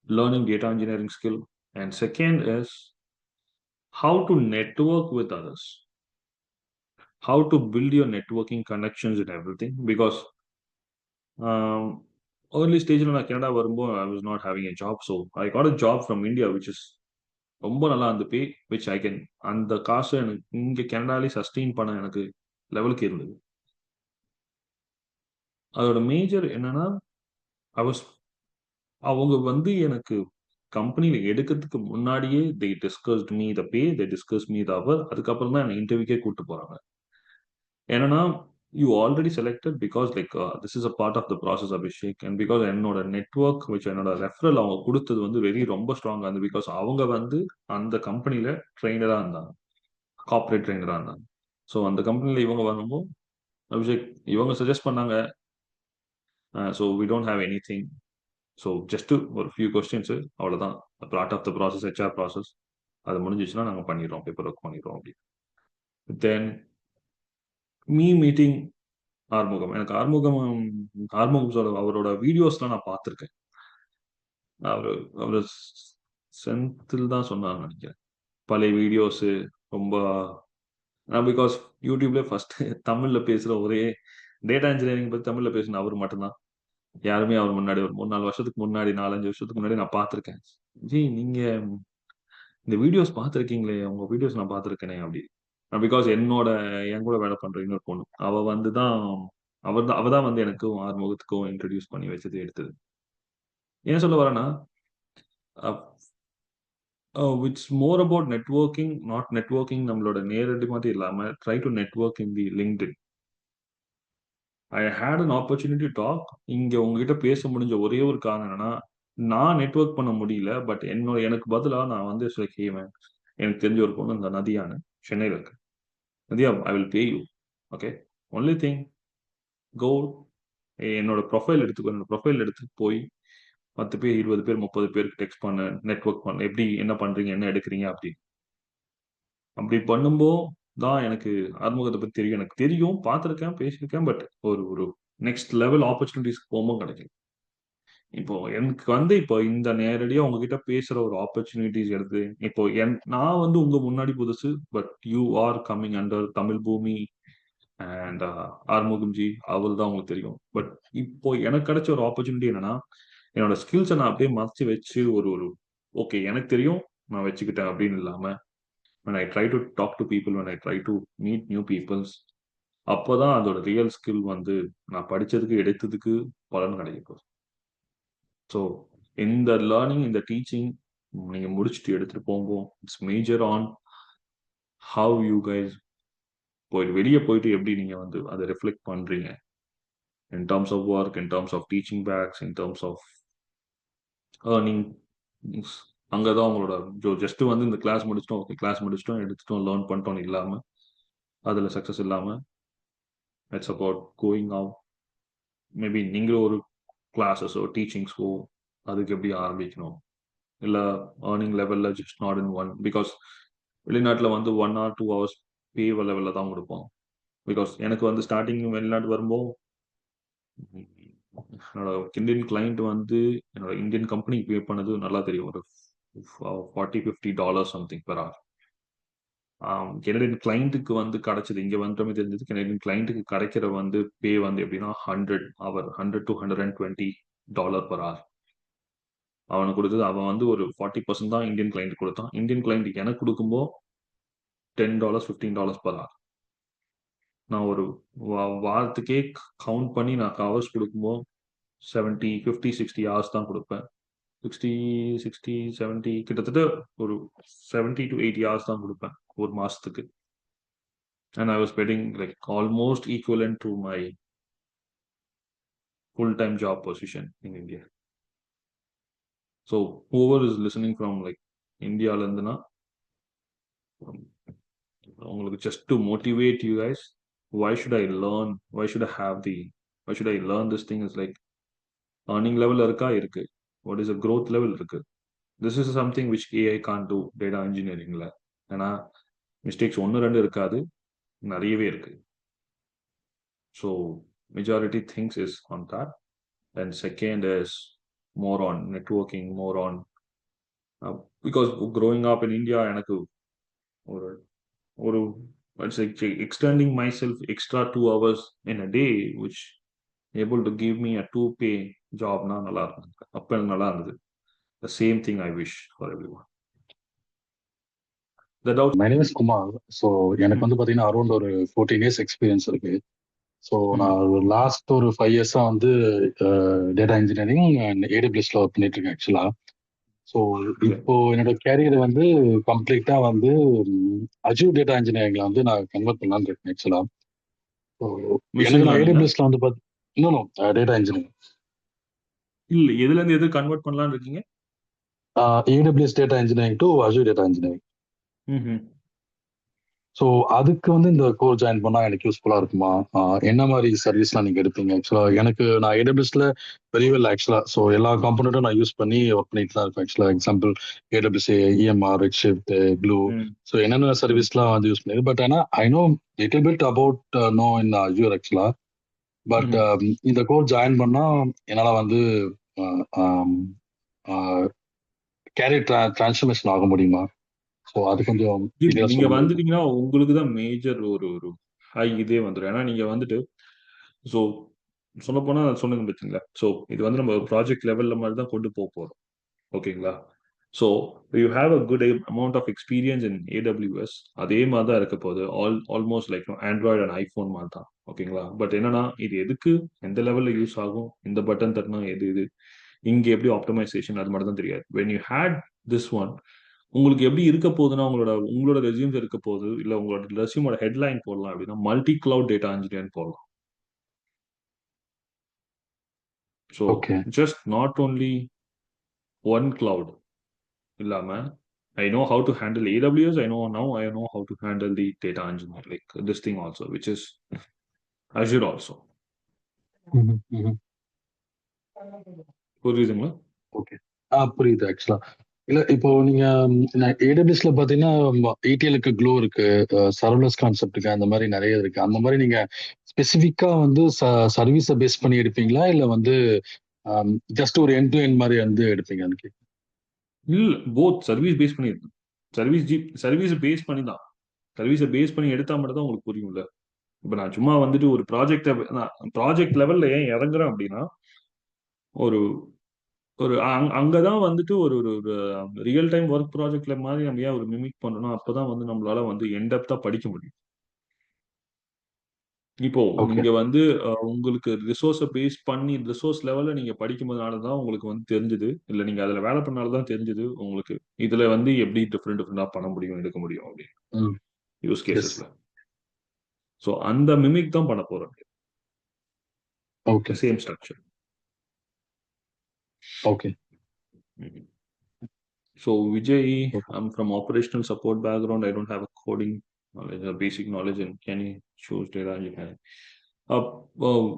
learning data engineering skill, and second is how to network with others, how to build your networking connections and everything, because early ஸ்டேஜில் நான் Canada வரும்போது I was not having a job. So I got a job from India which is ரொம்ப நல்லா அந்த பே which I can அந்த காசை எனக்கு இங்கே கனடாலே சஸ்டெயின் பண்ண எனக்கு லெவலுக்கு இருந்தது. அதோட மேஜர் என்னன்னா I was அவங்க வந்து எனக்கு கம்பெனியில எடுக்கிறதுக்கு முன்னாடியே they discussed me the pay, they discussed me the hour. அதுக்கப்புறம் தான் என்னை இன்டர்வியூக்கே கூட்டு போறாங்க. என்னன்னா you already selected because like this is a part of the process Abhishek and because என்னோட நெட்ஒர்க் விச் என்னோட ரெஃபரல் அவங்க கொடுத்தது வந்து ரொம்ப ஸ்ட்ராங்காக இருந்தது. பிகாஸ் அவங்க வந்து அந்த கம்பெனியில ட்ரெயினராக இருந்தாங்க, கார்பரேட் ட்ரெயினராக இருந்தாங்க. ஸோ அந்த கம்பெனியில் இவங்க வரும்போது அபிஷேக் இவங்க சஜஸ்ட் பண்ணாங்க. So we don't have any thing. So just ஒரு ஃபியூ கொஸ்டின்ஸு அவ்வளோதான். Part of the process, HR process. அது முடிஞ்சிச்சுன்னா நாங்கள் பண்ணிடுறோம், பேப்பர் ஒர்க் பண்ணிடுறோம் அப்படி. Then meeting Arumugam. எனக்கு ஆறுமுகம் அவரோட வீடியோஸ்லாம் நான் பார்த்துருக்கேன். அவர் அவர் செந்தில் தான் சொன்னார்னு நினைக்கிறேன். பழைய வீடியோஸு ரொம்ப பிகாஸ் யூடியூப்ல ஃபர்ஸ்ட் தமிழ்ல பேசுற ஒரே டேட்டா இன்ஜினியரிங் பற்றி தமிழ்ல பேசின அவர் மட்டும்தான். யாருமே அவர் முன்னாடி ஒரு 3-4 வருஷத்துக்கு முன்னாடி, 4-5 வருஷத்துக்கு முன்னாடி நான் பார்த்துருக்கேன். ஜி நீங்க இந்த வீடியோஸ் பார்த்துருக்கீங்களே, உங்க வீடியோஸ் நான் பார்த்துருக்கேனே அப்படி. பிகாஸ் என் கூட வேலை பண்ற இன்னொரு பொண்ணு அவ வந்து தான் அவ தான் வந்து எனக்கும் ஆறுமுகத்துக்கும் இன்ட்ரடியூஸ் பண்ணி வச்சது எடுத்தது. ஏன் சொல்ல வரேன்னா it's more about networking, not networking நம்மளோட நேரடி மாதிரி இல்லாம try to network in the LinkedIn. I had an opportunity talk. இங்க உங்ககிட்ட பேச முடிஞ்ச ஒரே ஒரு காரணம் என்னன்னா நான் நெட்வொர்க் பண்ண முடியல. பட் எனக்கு பதிலாக நான் வந்து எனக்கு தெரிஞ்ச ஒரு பொண்ணு இந்த நதியானு சென்னையில் இருக்கு. Nadia, I will pay you. Okay, only thing go என்னோட ப்ரொஃபைல் எடுத்துக்கோ. என்னோட ப்ரொஃபைல் எடுத்து போய் 10 பேர், 20 பேர், 30 பேருக்கு டெக்ஸ்ட் பண்ண, நெட்வொர்க் பண்ண, எப்படி என்ன பண்றீங்க, என்ன எடுக்கிறீங்க அப்படி. அப்படி பண்ணும்போது தான் எனக்கு ஆறுமுகத்தை பத்தி தெரியும். எனக்கு தெரியும், பார்த்துருக்கேன், பேசியிருக்கேன். பட் ஒரு ஒரு நெக்ஸ்ட் லெவல் ஆப்பர்ச்சுனிட்டிஸ்க்கு போகும்போது கிடைக்கும். இப்போ எனக்கு வந்து இப்போ இந்த நேரடியா உங்ககிட்ட பேசுற ஒரு ஆப்பர்ச்சுனிட்டிஸ் எடுத்து இப்போ நான் வந்து உங்க முன்னாடி புதுசு. But you are coming under Tamil பூமி அண்ட் ஆறுமுகம்ஜி, அவள் தான் உங்களுக்கு தெரியும். பட் இப்போ எனக்கு கிடைச்ச ஒரு ஆப்பர்ச்சுனிட்டி என்னன்னா என்னோட ஸ்கில்ஸை நான் அப்படியே மறைச்சு வச்சு ஒரு ஒரு ஓகே எனக்கு தெரியும் நான் வச்சுக்கிட்டேன் அப்படின்னு இல்லாம when I try to talk to people, when I try to meet new peoples, அப்போதான் அதோட ரியல் ஸ்கில் வந்து நான் படிச்சதுக்கு எடுத்ததுக்கு பலன் கிடைக்கும். ஸோ இந்த லேர்னிங், இந்த டீச்சிங் நீங்க முடிச்சுட்டு எடுத்துட்டு போகும்போது it's major on how you guys வெளியே போயிட்டு எப்படி நீங்க வந்து அதை ரிஃப்ளெக்ட் பண்றீங்க in terms of work, in terms of teaching backs, in terms of earning. அங்கதான் உங்களோட ஜஸ்ட் வந்து இந்த கிளாஸ் முடிச்சிட்டோம், ஓகே கிளாஸ் முடிச்சிட்டோம், எடுத்துட்டோம், லேர்ன் பண்ணிட்டோம் இல்லாம அதுல சக்சஸ் இல்லாம it's about going out. Maybe நீங்களும் ஒரு கிளாஸஸோ டீச்சிங்ஸோ அதுக்கு எப்படி ஆரம்பிக்கணும், இல்ல ஏர்னிங் லெவல்ல just not in one. Because வெளிநாட்டில் வந்து 1 or 2 hours பே லெவலில் தான் கொடுப்போம். பிகாஸ் எனக்கு வந்து ஸ்டார்டிங் வெளிநாட்டு வரும்போது என்னோட இந்தியன் கிளைண்ட் வந்து என்னோட இந்தியன் கம்பெனிக்கு பே பண்ணது நல்லா தெரியும். ஒரு $40-50 சம்திங் பெர் ஹவர். கெனடியன் கிளைண்ட்டுக்கு வந்து கிடைச்சது இங்க வந்துமே தெரிஞ்சது. கெனடியன் கிளைண்ட்டுக்கு கிடைக்கிற வந்து பே வந்து எப்படின்னா 100 to $120 பெர் ஹவர் அவனுக்கு கொடுத்தது. அவன் வந்து ஒரு 40% தான் இந்தியன் கிளைண்ட் கொடுத்தான். இந்தியன் கிளைண்ட் எனக்கு கொடுக்கும்போது $10-15 பெர் ஹவர். நான் ஒரு வாரத்துக்கே கவுண்ட் பண்ணி நான் ஹவர்ஸ் கொடுக்கும்போது 70, 50, 60 hours தான் கொடுப்பேன். 60, 60, 70 கிட்டத்தட்ட ஒரு 70 to 80 hours தான் கொடுப்பேன் ஒரு மாசத்துக்கு. And I was getting like almost equivalent to my full-time job position in India. So whoever is listening from like India ல இருந்துனா உங்களுக்கு just to motivate you guys, why should I learn, why should I learn this thing is like earning level இருக்கு, what is a growth level இருக்கு. This is something which AI can't do data engineeringல. ஏன்னா mistakes 1-2 இருக்காது, நிறையவே இருக்கு. So majority things is on that. And second is more on networking, more on because growing up in India எனக்கு ஒரு extending myself extra 2 hours in a day which able to give me a 2 pay Jaffna நல்லா இருக்கும். அப்ப எனக்கு நல்லா இருந்தது. The same thing I wish for everyone. The doubt. My name is Kumar. So எனக்கு ம், வந்து பார்த்தீங்கன்னா அரௌண்ட் ஒரு 14 இயர்ஸ் எக்ஸ்பீரியன்ஸ் இருக்கு. ஸோ ம், நான் லாஸ்ட் ஒரு 5 இயர்ஸாக வந்து டேட்டா இன்ஜினியரிங் அண்ட் ஏடபிள்யூஎஸ்ல ஒர்க் பண்ணிட்டு இருக்கேன் ஆக்சுவலா. So okay. இப்போ என்னோட கேரியர் வந்து கம்ப்ளீட்டா வந்து அஜூர் டேட்டா இன்ஜினியரிங்ல வந்து நான் கன்வெர்ட் பண்ணலான்னு இருக்கேன் ஆக்சுவலா. ஸோ மிஷின் எனக்கு நான் லேர்னிங்கா? ஏடபிள்யூஎஸ்ல வந்து இன்னும் டேட்டா இன்ஜினியரிங், இல்ல, எதுல இருந்து எது கன்வெர்ட் பண்ணலாம்னு இருக்கீங்க? AWS data engineering to Azure data engineering. ம்ஹும். ஸோ அதுக்கு வந்து இந்த கோர் ஜாயின் பண்ணா எனக்கு யூஸ்ஃபுல்லா இருக்குமா? என்ன மாதிரி சர்வீஸ்லாம் நீங்க எடுப்பீங்க? ஆக்சுவலா எனக்கு நான் ஏடபிள்யூஎஸ்ல வெரி வெல் ஆக்சுவலா. ஸோ எல்லா காம்பனண்ட்டும் நான் யூஸ் பண்ணி ஒர்க் பண்ணிட்டு தான் இருக்கேன் actually. Example AWS, EMR, Redshift, Glue, hmm, so என்னென்ன ம், சர்வீஸ்லாம் வந்து யூஸ் பண்ணிருக்கு. பட் ஆனால் I know little bit about know in Azure actually. But hmm. இந்த கோர் ஜாயின் பண்ணா என்னால வந்து கேரியர் டிரான்ஸ்ஃபர்மேஷன் ஆக முடியுமா? ஸோ அது கொஞ்சம் டீட்டெயிலாக நீங்க சொல்ல முடியுமா? வந்துட்டீங்கன்னா உங்களுக்கு தான் மேஜர் ஒரு ஒரு ஹை இதே வந்துடும். ஏன்னா நீங்க வந்துட்டு ஸோ சொல்ல போனா சொன்னது பார்த்தீங்களா? ஸோ இது வந்து நம்ம ப்ராஜெக்ட் லெவல்ல மாதிரி தான் கொண்டு போக போறோம். ஓகேங்களா? So you have a good amount of experience in AWS. அதே மாதிரி தான் இருக்க போகுது. Almost like Android and iPhone மாதிரி தான். ஓகேங்களா? பட் என்னன்னா இது எதுக்கு எந்த லெவல்ல யூஸ் ஆகும், இந்த பட்டன் தட்டினா எது இது, இங்க எப்படி ஆப்டிமைசேஷன், அது மட்டும் தான் தெரியாது. When you had this one, உங்களுக்கு எப்படி இருக்க போகுதுன்னா உங்களோட உங்களோட ரெசியூம்ஸ் இருக்க போகுது, இல்ல உங்களோட ரெசியூமோட ஹெட்லைன் போடலாம் அப்படின்னா மல்டி கிளவுட் டேட்டா இன்ஜினியர் போடலாம். So okay. Just not only one cloud இல்லாம, I know how to handle AWS. I know how to handle the data engineer, like this thing also, which is Azure also. புரியுதுங்களா? Okay. புரியுது ஆக்சுவலா. இல்ல இப்போ நீங்க ஏடபிள்யூஎஸ்ல பாத்தீங்கன்னா ETLக்கு glow இருக்கு, சர்வலெஸ் concept இருக்கு, அந்த மாதிரி நிறைய இருக்கு. அந்த மாதிரி நீங்க ஸ்பெசிஃபிக்கா வந்து சர்வீஸை பேஸ் பண்ணி எடுப்பீங்களா இல்ல வந்து ஜஸ்ட் ஒரு எண்ட் டு எண்ட் மாதிரி வந்து எடுப்பீங்கன்னு கேட்குறேன். இல்ல, போத் சர்வீஸ் பேஸ் பண்ணி இருக்கு. சர்வீஸ் பேஸ் பண்ணி தான். சர்வீஸை பேஸ் பண்ணி எடுத்தா மட்டும் தான் உங்களுக்கு புரியும்ல. இப்ப நான் சும்மா வந்துட்டு ஒரு ப்ராஜெக்ட் லெவல்ல ஏன் இறங்குறேன் அப்படின்னா, ஒரு ஒரு அங்கதான் வந்துட்டு ஒரு ஒரு ரியல் டைம் ஒர்க் ப்ராஜெக்ட்ல மாதிரி நம்ம ஏன் ஒரு மிமிக் பண்ணணும், அப்பதான் வந்து நம்மளால வந்து என்டெப்தா படிக்க முடியும். இப்போ ஓகே. நீங்க வந்து உங்களுக்கு ரிசோர்ஸை பேஸ் பண்ணி ரிசோர்ஸ் லெவல்ல நீங்க படிக்கும்போதுனால தான் உங்களுக்கு வந்து தெரிஞ்சது, இல்ல நீங்க அதுல வேலை பண்ணால தான் தெரிஞ்சது உங்களுக்கு இதுல வந்து எப்படி டிஃப்ரெண்டா பண்ண முடியும், எடுக்க முடியும் அப்படின்னு ம். யூஸ் எஸ். கேசஸ்ல. ஸோ அந்த மிமிக் தான் பண்ண போறோம். Okay. Same structure. Okay. So Vijay, I'm from operational support background. I don't have a coding knowledge or basic knowledge, and can you choose data engineering?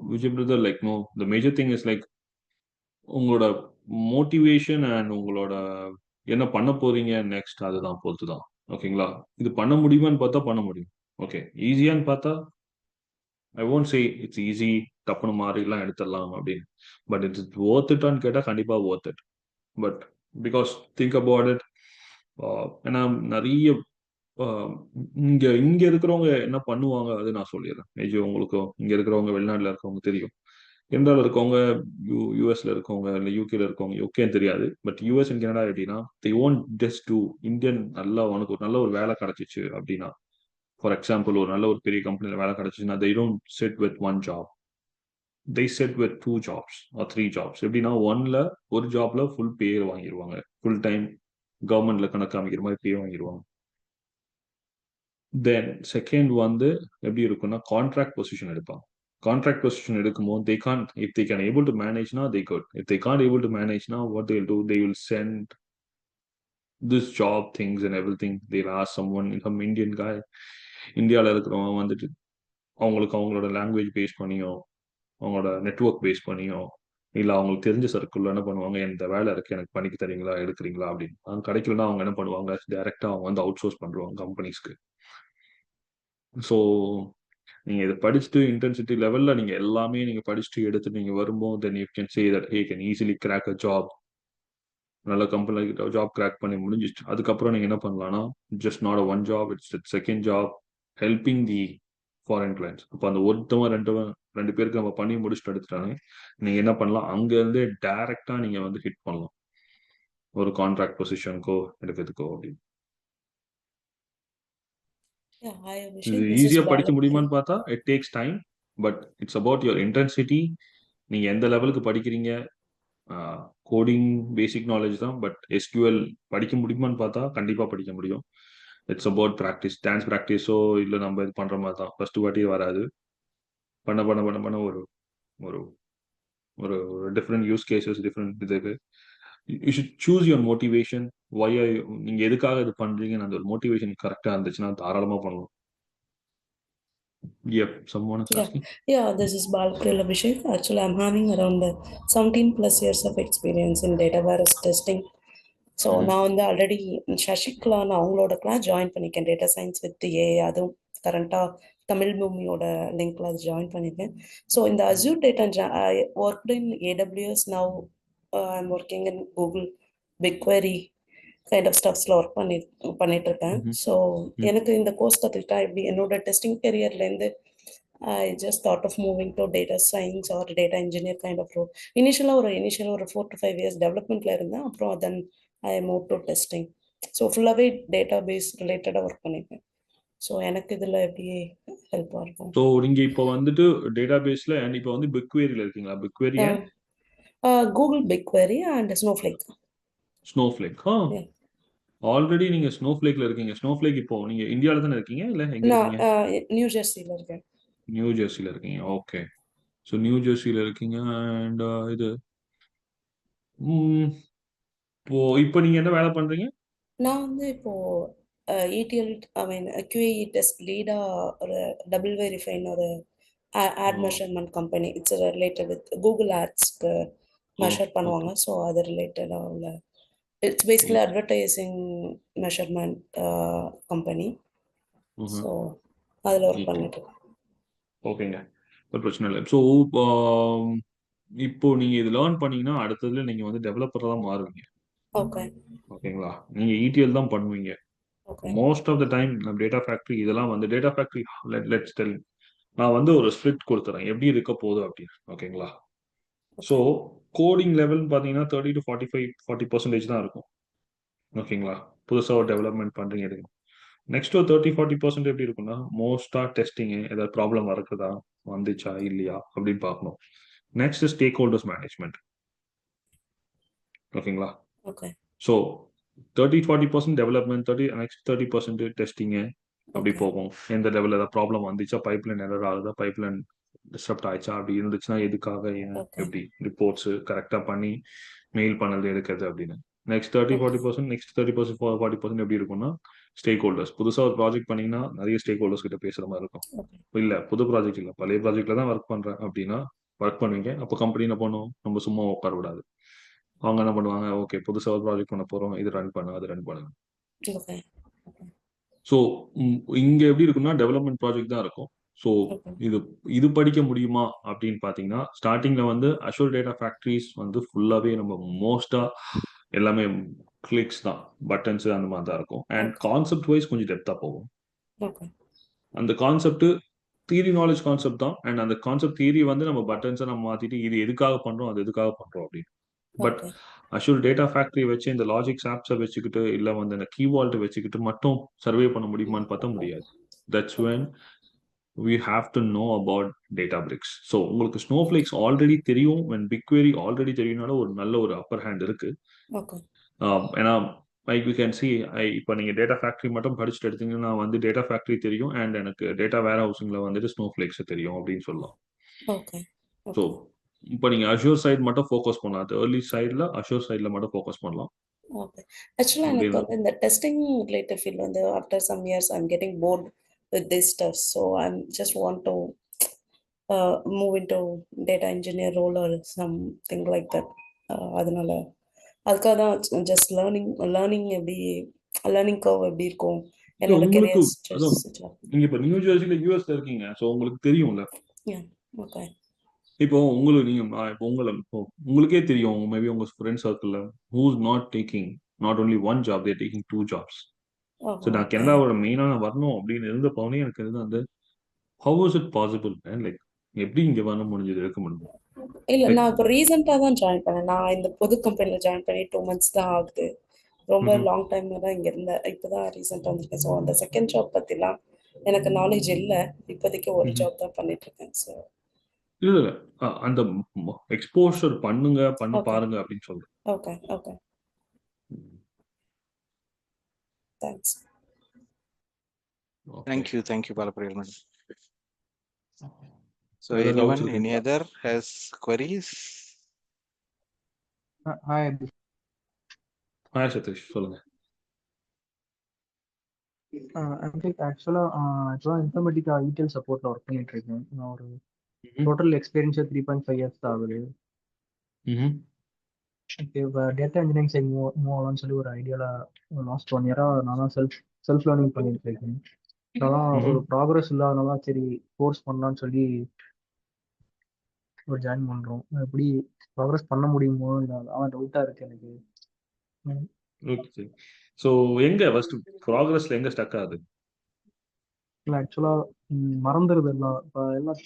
Vijay brother, like no, the major thing is like உங்களோட motivation and உங்களோட என்ன பண்ண போறீங்க next, அதுதான் பொறுத்து தான். ஓகேங்களா? இது பண்ண முடியுமான்னு பார்த்தா பண்ண முடியும். ஓகே, ஈஸியான்னு பார்த்தா I won't say it's easy, டப்புனு மாறிலாம் எடுத்துடலாம் அப்படின்னு. பட் இட்ஸ் ஒர்த் இட்டான்னு கேட்டால் கண்டிப்பாக worth it. But because think about it. ஏன்னா நிறைய இங்க இங்க இருக்கிறவங்க என்ன பண்ணுவாங்க அது நான் சொல்லிடுறேன். மேஜர் உங்களுக்கும் இங்க இருக்கிறவங்க வெளிநாட்டுல இருக்கவங்க தெரியும். கனடால இருக்கவங்க, யூஎஸ்ல இருக்கவங்க, இல்லை யூகேல இருக்கவங்க, யூகேன்னு தெரியாது, பட் யூஎஸ் அண்ட் கனடா எப்படின்னா they won't just do Indian. நல்லா உனக்கு ஒரு நல்ல ஒரு வேலை கிடைச்சிச்சு அப்படின்னா, ஃபார் எக்ஸாம்பிள் ஒரு நல்ல ஒரு பெரிய கம்பெனியில் வேலை கிடைச்சிச்சுன்னா they don't sit with one job, they sit with 2 jobs or 3 jobs. எப்படின்னா ஒன்ல ஒரு ஜாப்ல ஃபுல் பே வாங்கிடுவாங்க, ஃபுல் டைம் கவர்மெண்ட்ல கணக்கு காமிக்கிற மாதிரி பே வாங்கிடுவாங்க. தென் செகண்ட் வந்து எப்படி இருக்குன்னா கான்ட்ராக்ட் பொசிஷன் எடுப்பாங்க. கான்ட்ராக்ட் பொசிஷன் எடுக்கும்போது they can't, if they can able to manage now they could, if they can't able to manage now what they'll do, they will send this job things and everything, they'll ask someone, some Indian guy, இந்தியாவில் இருக்கிறவங்க வந்துட்டு அவங்களுக்கு அவங்களோட language base பண்ணியோ அவங்களோட network base பண்ணியோ இல்லை அவங்களுக்கு தெரிஞ்ச சர்க்கிள் என்ன பண்ணுவாங்க, இந்த வேலை இருக்கு எனக்கு பண்ணிக்கு தரீங்களா, எடுக்கிறீங்களா அப்படின்னு. அது கிடைக்கலன்னா அவங்க என்ன பண்ணுவாங்க, டைரக்டா அவங்க வந்து அவுட் சோர்ஸ் பண்ணுவாங்க கம்பெனிஸ்க்கு. ஸோ நீங்க இதை படிச்சுட்டு இன்டென்சிட்டி லெவல்ல நீங்க எல்லாமே நீங்க படிச்சுட்டு எடுத்துட்டு நீங்க வரும்போது then you can say that hey can easily crack a job. நல்ல கம்பெனி ஜாப் கிராக் பண்ணி முடிஞ்சிச்சு. அதுக்கப்புறம் நீங்க என்ன பண்ணலாம்னா just not one job, it's second job helping the foreign clients. அப்போ அந்த ஒருத்தவன் ரெண்டவன் 2 பேருக்கு நம்ம பண்ணி முடிச்சுட்டு எடுத்துட்டாங்க. நீங்க என்ன பண்ணலாம், அங்க இருந்து டைரக்டா நீங்க வந்து ஹிட் பண்ணலாம். ஒரு கான்ட்ராக்ட் பொசிஷனுக்கோ எடுக்கிறதுக்கோ அப்படின்னு. Yeah, hi இது Abhishek, this is ஈஸியா படிக்க Balak here. முடியுமான்னு பார்த்தா it takes time. But it's about your intensity. நீங்க எந்த லெவலுக்கு படிக்கிறீங்க. கோடிங் பேசிக் நாலேஜ் தான். பட் எஸ்கியூஎல் படிக்க முடியுமான்னு பார்த்தா கண்டிப்பா படிக்க முடியும். It's about practice. டான்ஸ் ப்ராக்டிஸோ இல்லை நம்ம இது பண்ற மாதிரி தான். ஃபர்ஸ்ட் வாட்டியே வராது. பண்ண பண்ண பண்ண பண்ண ஒரு ஒரு ஒரு டிஃப்ரெண்ட் யூஸ் கேசஸ், டிஃப்ரெண்ட் இதுக்கு you should choose your motivation. Why நீங்க எதுக்காக இது பண்றீங்கன்னு அந்த ஒரு மோட்டிவேஷன் கரெக்டா இருந்துச்சுன்னா தாராளமா பண்ணலாம். Yep, someone is Yeah, asking. yeah, this is Balak here, Abhishek. Actually, I'm having around 17 plus years of experience in data virus testing. So நான் வந்து ஆல்ரெடி சசிகலா நான் அவங்களோட கிளாஸ் ஜாயின் பண்ணியிருக்கேன், டேட்டா சயின்ஸ் வித் ஏஐ. அதுவும் கரண்ட்டாக தமிழ் பூமியோட லிங்க்ல அது ஜாயின் பண்ணியிருக்கேன். ஸோ இந்த Azure data worked in AWS. Now I'm working in Google BigQuery kind of ஸ்டப்ஸில் ஒர்க் பண்ணிட்டு இருக்கேன். ஸோ எனக்கு இந்த கோர்ஸ் கற்றுக்கிட்டா எப்படி என்னோட டெஸ்டிங் கெரியர்லேருந்து I just thought of moving to data science or data engineer kind of role. Initial ஒரு 4 to 5 years developmentல இருந்தேன். அப்புறம் then I moved to testing. So ஃபுல்லாகவே டேட்டா பேஸ் ரிலேட்டடாக ஒர்க் பண்ணியிருக்கேன். ஸோ எனக்கு இதில் எப்படி ஹெல்ப்பாக இருக்கும். ஸோ நீங்க இப்போ வந்துட்டு டேட்டா பேஸ்ல அண்ட் இப்போ வந்து பிக்வேரியில இருக்கீங்களா? BigQuery Google BigQuery and Snowflake. Snowflake. Already நீங்க ஸ்னோஃப்ளேக்ல இருக்கீங்க. ஸ்னோஃப்ளேக் இப்போ நீங்க இந்தியாவில தானே இருக்கீங்க இல்ல எங்க நான் இருக்கீங்க? நியூ ஜெர்சியில் இருக்கேன். நியூ ஜெர்சியில இருக்கீங்க. ஓகே. ஸோ நியூ ஜெர்சியில இருக்கீங்க. அண்ட் இது இப்போ நீங்க என்ன வேலை பண்றீங்க? நான் வந்து இப்போ ETL QAE டெஸ்ட் லீடா ஒரு டபுள் வெரிஃபைன் ஒரு ad measurement company. It's related with Google ஆட்ஸ்க்கு மெஷர் பண்ணுவாங்க. ஸோ அது ரிலேட்டடாக உள்ள it's basically advertising measurement company. So அதில் ஒர்க் பண்ணிட்டு இருக்கேன். ஓகேங்க, ஒரு பிரச்சனை இல்லை. ஸோ இப்போ நீங்க இது லேர்ன் பண்ணீங்கன்னா அடுத்ததுல நீங்க வந்து டெவலப்பர் தான் மாறுவீங்க. ஓகே ஓகேங்களா? நீங்க ETL தான் பண்ணுவீங்க okay most of the time. நம்ம டேட்டா ஃபேக்டரி இதெல்லாம் வந்து டேட்டா ஃபேக்டரி லெட்ஸ் டெல் நான் வந்து ஒரு ஸ்பிரிட் கொடுத்துறேன் எப்படி இருக்க போகுது அப்படின்னு. ஓகேங்களா? ஸோ கோடிங் லெவல்னு பார்த்தீங்கன்னா 30 to 40% தான் இருக்கும். ஓகேங்களா? புதுசாக ஒரு டெவலப்மெண்ட் பண்ணுறீங்க எடுக்கணும். நெக்ஸ்ட் ஒரு 30-40% எப்படி இருக்குன்னா மோஸ்ட்டாக டெஸ்டிங்கு ஏதாவது ப்ராப்ளம் இருக்குதா, வந்துச்சா இல்லையா அப்படின்னு பார்க்கணும். Next stakeholders management. ஓகேங்களா? ஓகே ஸோ 30-40% டெவலப்மெண்ட், நெக்ஸ்ட் 30% டெஸ்டிங்கு அப்படி போகும். எந்த லெவலில் ஏதாவது ப்ராப்ளம் வந்துச்சா, பைப்லைன் எரர் ஆகுதா, பைப்லைன் டிஸ்டர்ப்ட் ஆயிடுச்சா, அப்படி இருந்துச்சுன்னா எதுக்காக, ஏன், எப்படி ரிப்போர்ட்ஸ் கரெக்டாக பண்ணி மெயில் பண்ணது எடுக்கிறது அப்படின்னு. நெக்ஸ்ட் 30-40%, நெக்ஸ்ட் 30%-40% எப்படி இருக்கும்னா ஸ்டேக் ஹோல்டர்ஸ். புதுசாக ஒரு ப்ராஜெக்ட் பண்ணீங்கன்னா நிறைய ஸ்டேக் ஹோல்டர்ஸ் கிட்ட பேசுகிற மாதிரி இருக்கும். இல்லை புது ப்ராஜெக்ட் இல்லை பழைய ப்ராஜெக்ட்ல தான் ஒர்க் பண்ணுறேன் அப்படின்னா ஒர்க் பண்ணுவீங்க. அப்போ கம்பெனி என்ன பண்ணும், நம்ம சும்மா உட்கார விடாது. அவங்க என்ன பண்ணுவாங்க, ஓகே புதுசாக ஒரு ப்ராஜெக்ட் பண்ண போகிறோம், இது ரன் பண்ணு, அது ரன் பண்ணுங்க. ஓகே ஸோ இங்க எப்படி இருக்குன்னா டெவலப்மெண்ட் ப்ராஜெக்ட் தான் இருக்கும். ஸோ இது படிக்க முடியுமா அப்படின்னு பார்த்தீங்கன்னா ஸ்டார்டிங்ல வந்து அஷூர் டேட்டா ஃபேக்டரிஸ் வந்து ஃபுல்லாகவே நம்ம மோஸ்டா எல்லாமே கிளிக்ஸ் தான், பட்டன்ஸ் அந்த மாதிரி தான் இருக்கும். அண்ட் கான்செப்ட் வைஸ் கொஞ்சம் டெப்தா போகும். ஓகே அந்த கான்செப்ட் தியரி நாலேஜ் கான்செப்ட் தான். அண்ட் அந்த கான்செப்ட் தியரி வந்து நம்ம பட்டன்ஸை நம்ம மாத்திட்டு இது எதுக்காக பண்றோம், அது எதுக்காக பண்றோம் அப்படின்னு. பட் அஷூர் டேட்டா ஃபேக்டரி வச்சு இந்த லாஜிக்ஸ் ஆப்ஸை வச்சுக்கிட்டு இல்லை வந்து இந்த கீவால்ட்டை வச்சுக்கிட்டு மட்டும் சர்வே பண்ண முடியுமான்னு பார்த்தா முடியாது. That's when we have to know about Databricks. So உங்களுக்கு ஸ்னோஃப்ளேக்ஸ் ஆல்ரெடி தெரியும், when BigQuery ஆல்ரெடி தெரியும்னால ஒரு நல்ல ஒரு அப்பர் ஹேண்ட் இருக்கு. ஏன்னா லைக் யூ கேன் சி இப்போ நீங்கள் டேட்டா ஃபேக்டரி மட்டும் படிச்சுட்டு எடுத்தீங்கன்னா வந்து டேட்டா ஃபேக்டரி தெரியும் அண்ட் எனக்கு டேட்டா வேர் ஹவுசிங்கில் வந்துட்டு ஸ்னோஃப்ளேக்ஸ் தெரியும் அப்படின்னு சொல்லலாம். ஓகே ஸோ இப்போ நீங்கள் அஷூர் சைட் மட்டும் ஃபோக்கஸ் பண்ணலாம். அது ஏர்லி சைடில் அஷூர் சைடில் மட்டும் ஃபோக்கஸ் பண்ணலாம். ஓகே ஆக்சுவலாக எனக்கு வந்து இந்த டெஸ்டிங் ரிலேட்டட் ஃபீல்ட் வந்து after some years I'm getting bored with this stuff. So I'm just want to move in to data engineer role or something like that. அதனால அதுக்காக தான் ஜஸ்ட் லேர்னிங் எப்படி லேர்னிங் கர்வ் எப்படி இருக்கும் என்னோட உங்களுக்கு career. நீங்க இப்போ நியூ ஜெர்சியில யூஎஸ்ல இருக்கீங்க, ஸோ உங்களுக்கு தெரியும்ல. ஓகே இப்போ உங்களுக்கு நீங்க இப்போ உங்களுக்கே தெரியும், மேபி உங்க ஃப்ரெண்ட் சர்க்கிள்ல who's not taking not only one job, they're taking 2 jobs. So நான் கனடாவோட மெயினாக வரணும் அப்படின்னு இருந்த பவுனே எனக்கு வந்து how is it possible like எப்படி இங்க வர முடிஞ்சது, எடுக்க முடிஞ்சது? இல்ல லைக் நான் இப்போ ரீசெண்டாக தான் ஜாயின் பண்ணேன். நான் இந்த புது கம்பெனியில் ஜாயின் பண்ணி 2 months தான் ஆகுது. ரொம்ப லாங் டைமாக தான் இங்கே இருந்தேன். இப்போ தான் ரீசெண்டாக வந்திருக்கேன். ஸோ அந்த செகண்ட் ஜாப் பற்றிலாம் எனக்கு நாலேஜ் இல்லை. இப்போதைக்கு ஒரு ஜாப் தான் பண்ணிட்டு இருக்கேன். ஸோ இல்ல இல்ல அந்த எக்ஸ்போஷர் பண்ணுங்க, பண்ணி ஓகே பாருங்க அப்படின்னு சொல்றேன். Okay okay thanks. Okay, Thank you, Balapriya. So வேற doubts anyone, any இருக்குங்களா? other has queries? Hi, hi Satish, சொல்லுங்க. ஆக்சுவலா இப்போதான் இன்ஃபர்மேட்டிக்கா ETL சப்போர்ட்ல ஒர்க் பண்ணிட்டு இருக்கேன். நான் ஒரு ம்ஹும். டோட்டல் எக்ஸ்பீரியன்ஸ் 3.5 years தான் ஆகுது. ம்ஹும். இப்போ டேட்டா இன்ஜினியரிங் சைட் மூவ் ஆகலாம்னு சொல்லி ஒரு ஐடியால லாஸ்ட் 1 year நான் தான் செல்ஃப் லேர்னிங் பண்ணிட்டு இருக்கேன். அதான் ஒரு ம்ஹும். ப்ராக்ரஸ் இல்லாதனால சரி கோர்ஸ் பண்ணலாம்னு சொல்லி ஒரு ஜாயின் பண்றோம். எப்படி ப்ராக்ரஸ் பண்ண முடியுமோ அதான் டவுட்டா இருக்கு எனக்கு. ஓகே. ஸோ எங்க ஃபர்ஸ்ட் ப்ராக்ரஸ்ல எங்க ஸ்டக் ஆகுது? இல்லை ஆக்சுவலா மறந்துடுது எல்லாம். இப்போ எல்லாம்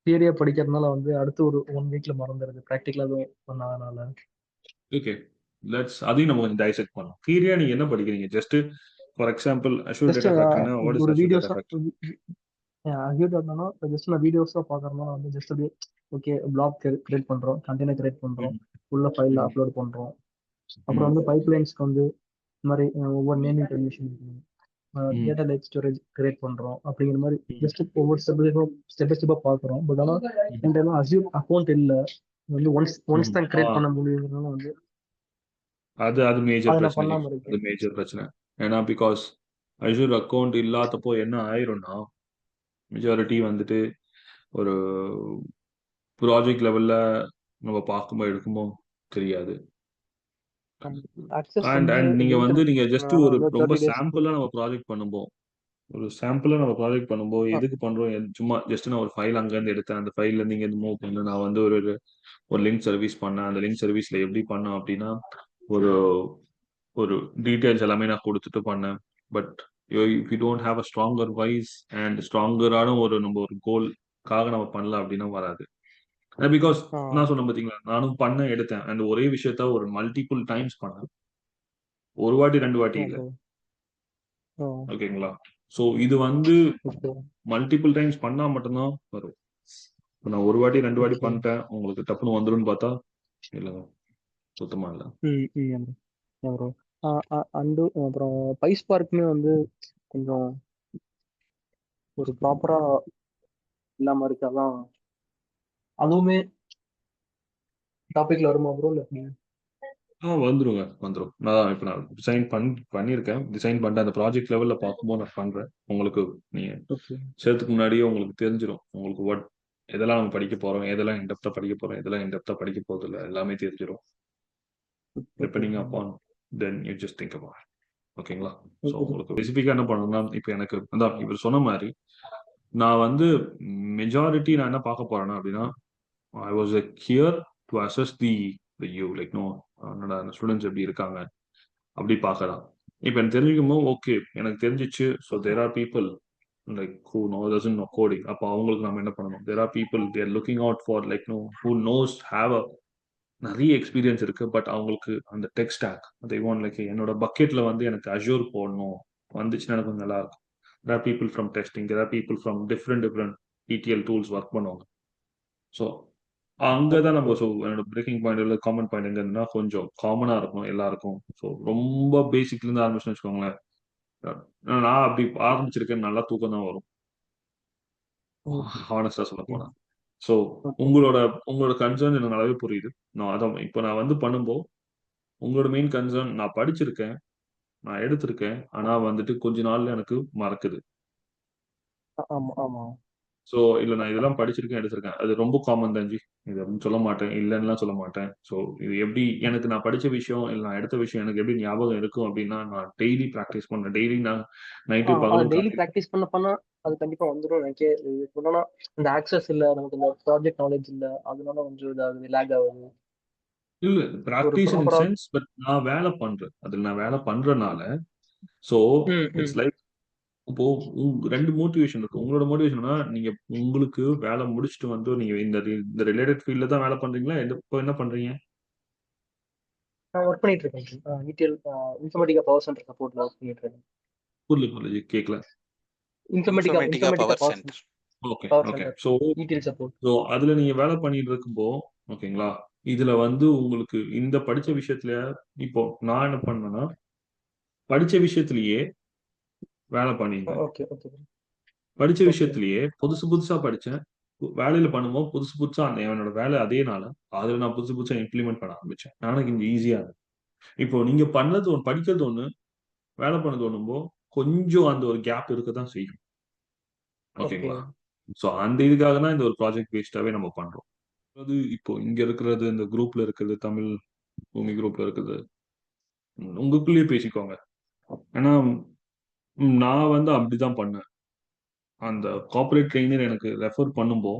தியரியா படிக்கிறதுனால வந்து அடுத்து ஒரு 1 weekல மறந்துடுது, ப்ராக்டிக்கலா எதுவும் பண்ணாதனால. ஓகே, அதையும் நம்ம கொஞ்சம் டைசெக்ட் பண்ணலாம். தியரியா நீங்க என்ன படிக்கிறீங்க? Just for example Azure just data ஃபேக்டரினா வாட் இஸ் ஒரு அஷூர் வீடியோஸ் டேட்டா ஃபேக்டரி? அக்யூட் ஆகணும்னா ஜஸ்ட் நான் வீடியோஸாக பார்க்கறதுனால வந்து ஜஸ்ட் அப்படியே ஓகே பிளாக் கிரியேட் பண்ணுறோம், கண்டெய்னர் கிரியேட் பண்ணுறோம், உள்ள ஃபைலில் ம். அப்லோட் பண்ணுறோம். அப்புறம் வந்து பைப்லைன்ஸ்க்கு வந்து இந்த மாதிரி ஒவ்வொரு நேமிங் கண்டிஷன் ம். டேட்டா லேக் ஸ்டோரேஜ் கிரியேட் பண்ணுறோம். அப்படிங்கிற மாதிரி ம். ஜஸ்ட் ஒவ்வொரு ஸ்டெப் பை ஸ்டெப்பாக பார்க்குறோம். பட் ஆனால் ம். என்கிட்ட அஸ்யூர் அக்கௌண்ட் இல்லை. வந்து ஒன்ஸ் ம். தான் கிரியேட் பண்ண முடியுங்கிறதுனால வந்து அது மேஜர் அதை நான் பிரச்சனை. பண்ணாமல் அது இருக்கேன். மேஜர் பிரச்சனை. ஏன்னா பிகாஸ் அஷூர் அக்கௌண்ட் இல்லாதப்போ என்ன ஆயிரும்னா, மெஜாரிட்டி வந்துட்டு ஒரு ப்ராஜெக்ட் லெவல்ல நம்ம பார்க்கும்போது எடுக்கும்போது தெரியாது. ஆக்சஸ் அண்ட் வந்து நீங்க லிமிட்டட். நீங்க ஜஸ்ட் அதனால ஒரு வந்து ரொம்ப 30 days. சாம்பிளா நம்ம ப்ராஜெக்ட் பண்ணும்போது எதுக்கு பண்றோம்? சும்மா ஜஸ்ட் நான் ஒரு ஃபைல் அங்க இருந்து எடுத்தேன், அந்த ஃபைல்ல இருந்து இங்க மூவ் பண்ணேன், நான் வந்து ஒரு லிங்க் சர்வீஸ் பண்ணேன், அந்த லிங்க் சர்வீஸ்ல எப்படி பண்ணேன் அப்படின்னா ஒரு ஒரு டீடைல்ஸ் எல்லாமே நான் கொடுத்துட்டு பண்ணேன். But if you don't have a stronger wise and ஸ்ட்ராங்கரான நம்ம ஒரு கோல்காக நம்ம பண்ணல அப்படின்னா வராது. பிகாஸ் நான் சொன்னேன் பாத்தீங்களா, நானும் பண்ண எடுத்தேன் அண்ட் ஒரே விஷயத்த ஒரு மல்டிபிள் டைம்ஸ் பண்ணேன், ஒரு வாட்டி 2 வாட்டி இல்ல. ஓகேங்களா? ஸோ இது வந்து மல்டிபிள் டைம்ஸ் பண்ணா மட்டும்தான் வரும். இப்ப நான் ஒரு வாட்டி 2 வாட்டி பண்ணிட்டேன் உங்களுக்கு டப்புன்னு வந்துரும்னு பார்த்தா இல்லைங்க, சுத்தமா இல்லை. அண்டு அப்புறம் பைஸ்பார்க்குமே வந்து கொஞ்சம் ஒரு ப்ராப்பரா இல்லாம இருக்கு. அதான் அதுவுமே டாபிக்ல வருமா ப்ரோ? இல்லை வந்துரும். நான் பண்ணியிருக்கேன், டிசைன் பண்ணிட்டு அந்த ப்ராஜெக்ட் லெவல்ல பார்க்கும்போது நான் பண்றேன். உங்களுக்கு நீங்க சேர்த்துக்கு முன்னாடியே உங்களுக்கு தெரிஞ்சிடும், உங்களுக்கு எதெல்லாம் நம்ம படிக்க போறோம், எதெல்லாம் இன்டெப்தா படிக்க போறோம், எதெல்லாம் இன்டெப்தா படிக்க போறது இல்லை, எல்லாமே தெரிஞ்சிடும். Depending upon then you just think about. ஓகேங்களா? ஸோ உங்களுக்கு ஸ்பெசிஃபிக்கா என்ன பண்ணணும்னா, இப்போ எனக்கு அதான் இவர் சொன்ன மாதிரி நான் வந்து மெஜாரிட்டி நான் என்ன பார்க்க போறேன்னா அப்படின்னா, I was here to assess the you like know students எப்படி இருக்காங்க அப்படி பார்க்கலாம். இப்போ எனக்கு தெரிஞ்சுக்கும் போது ஓகே எனக்கு தெரிஞ்சிச்சு. So there are people like who doesn't know coding. அப்போ அவங்களுக்கு நம்ம என்ன பண்ணணும்? There are people they're looking out for like who knows have a நிறைய எக்ஸ்பீரியன்ஸ் இருக்கு. பட் அவங்களுக்கு அந்த tech stack they want like என்னோட பக்கெட்ல வந்து எனக்கு அஷூர் போடணும் வந்துச்சுன்னா எனக்கு கொஞ்சம் நல்லா இருக்கும். there are people from testing, there are people from different ETL tools work பண்ணுவாங்க. ஸோ அங்கதான் நம்ம என்னோட பிரேக்கிங் பாயிண்ட் இல்லை காமன் பாயிண்ட் எங்க இருந்துன்னா கொஞ்சம் காமனா இருக்கும் எல்லாருக்கும். ஸோ ரொம்ப பேசிக்ல இருந்து ஆரம்பிச்சுன்னு வச்சுக்கோங்களேன், நான் அப்படி ஆரம்பிச்சிருக்கேன், நல்லா தூக்கம் தான் வரும் ஹானஸ்டா சொல்ல போனா. ஸோ உங்களோட கன்சர்ன் எனக்கு நல்லாவே புரியுது. நான் அதான் இப்போ நான் வந்து பண்ணும்போது உங்களோட மெயின் கன்சர்ன் நான் படிச்சிருக்கேன், நான் எடுத்திருக்கேன், ஆனா வந்துட்டு கொஞ்ச நாள்ல எனக்கு மறக்குது. ஸோ இல்ல நான் இதெல்லாம் படிச்சிருக்கேன் எடுத்திருக்கேன், அது ரொம்ப காமன் தான் ஜி, இது அப்படின்னு சொல்ல மாட்டேன், இல்லைன்னுலாம் சொல்ல மாட்டேன். ஸோ இது எப்படி எனக்கு நான் படிச்ச விஷயம் இல்லை நான் எடுத்த விஷயம் எனக்கு எப்படி ஞாபகம் இருக்கும் அப்படின்னா, நான் டெய்லி ப்ராக்டிஸ் பண்ணேன். டெய்லி நான் நைட்டு பகலும் டெய்லி ப்ராக்டிஸ் பண்ண அது கண்டிப்பா வந்துடும் எனக்கே. என்னன்னா இந்த ஆக்சஸ் இல்ல, நமக்கு இந்த ப்ராஜெக்ட் நாலேஜ் இல்ல, அதனால கொஞ்சம் இதாகுது, லேக் ஆகுது. இல்ல ப்ராக்டிஸ் இன் சென்ஸ், பட் நான் வேலை பண்றேன், அதுல நான் வேலை பண்றனால ஸோ இட்ஸ் லைக் இப்போ ரெண்டு மோட்டிவேஷன் இருக்கு. உங்களோட மோட்டிவேஷன்னா நீங்க உங்களுக்கு வேலை முடிச்சுட்டு வந்து நீங்க இந்த ரிலேட்டட் ஃபீல்ட்ல தான் வேலை பண்றீங்களா? இப்போ என்ன பண்றீங்க? நான் ஒர்க் பண்ணிட்டு இருக்கேன். ETL இன்ஃபர்மேட்டிகா பவர் சென்டர் சப்போர்ட்ல ஒர்க் பண்ணிட்டு இருக்கேன். புரியல கேட்கல. இன்ஃபர்மேட்டிகா Informatica Power power Center. Okay power okay. Centre so ETL support. So அதுல நீங்க வேலை பண்ணிட்டு இருக்கும்போ ஓகேங்களா, இதுல வந்து உங்களுக்கு இந்த படிச்ச விஷயத்துல இப்போ நான் என்ன பண்ணேன்னா படிச்ச விஷயத்திலேயே வேலை பண்ணியிருந்தேன். ஓகே ஓகே படிச்ச ஓகே விஷயத்திலேயே புதுசா படிச்சேன். வேலையில பண்ணும்போது புதுசா என்னோட வேலை அதே நாள அதுல நான் புதுசா இம்ப்ளிமெண்ட் பண்ண ஆரம்பிச்சேன். எனக்கு இங்க ஈஸியா இருக்கு. இப்போ நீங்க பண்ணது ஒன்று, படிக்கிறது ஒண்ணு, வேலை பண்ணது ஒண்ணும்போ கொஞ்சம் அந்த ஒரு கேப் இருக்கதான் செய்யும். ஓகே ஓகேங்களா? ஸோ அந்த இதுக்காக தான் இந்த ஒரு ப்ராஜெக்ட் பேஸ்டாவே நம்ம பண்றோம். அது இப்போ இங்க இருக்கிறது, இந்த குரூப்ல இருக்கிறது, தமிழ் பூமி குரூப்ல இருக்கிறது, உங்களுக்குள்ளேயே பேசிக்கோங்க. ஏன்னா நான் வந்து அப்படிதான் பண்ணேன். அந்த கார்ப்பரேட் ட்ரெய்னர் எனக்கு ரெஃபர் பண்ணும்போ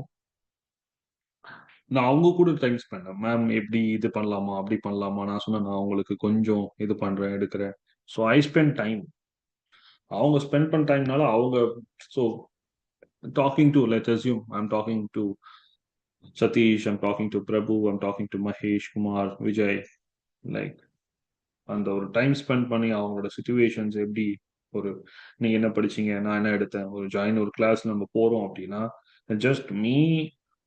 நான் அவங்க கூட டைம் ஸ்பெண்ட் மேம் எப்படி இது பண்ணலாமா, அப்படி பண்ணலாமா, நான் சொன்னேன் நான் உங்களுக்கு கொஞ்சம் இது பண்றேன், எடுக்கிறேன். So I spend time. அவங்க ஸ்பெண்ட் பண்ண டைம்னால அவங்க so talking to let's assume I'm talking to Satish, I'm talking to Prabhu, I'm talking to Mahesh, Kumar, Vijay. Like அந்த ஒரு டைம் ஸ்பெண்ட் பண்ணி அவங்களோட சுச்சுவேஷன்ஸ் எப்படி ஒரு நீங்க என்ன படிச்சீங்க, நான் என்ன எடுத்தேன், ஒரு கிளாஸ் நம்ம போறோம் அப்படின்னா ஜஸ்ட் மீ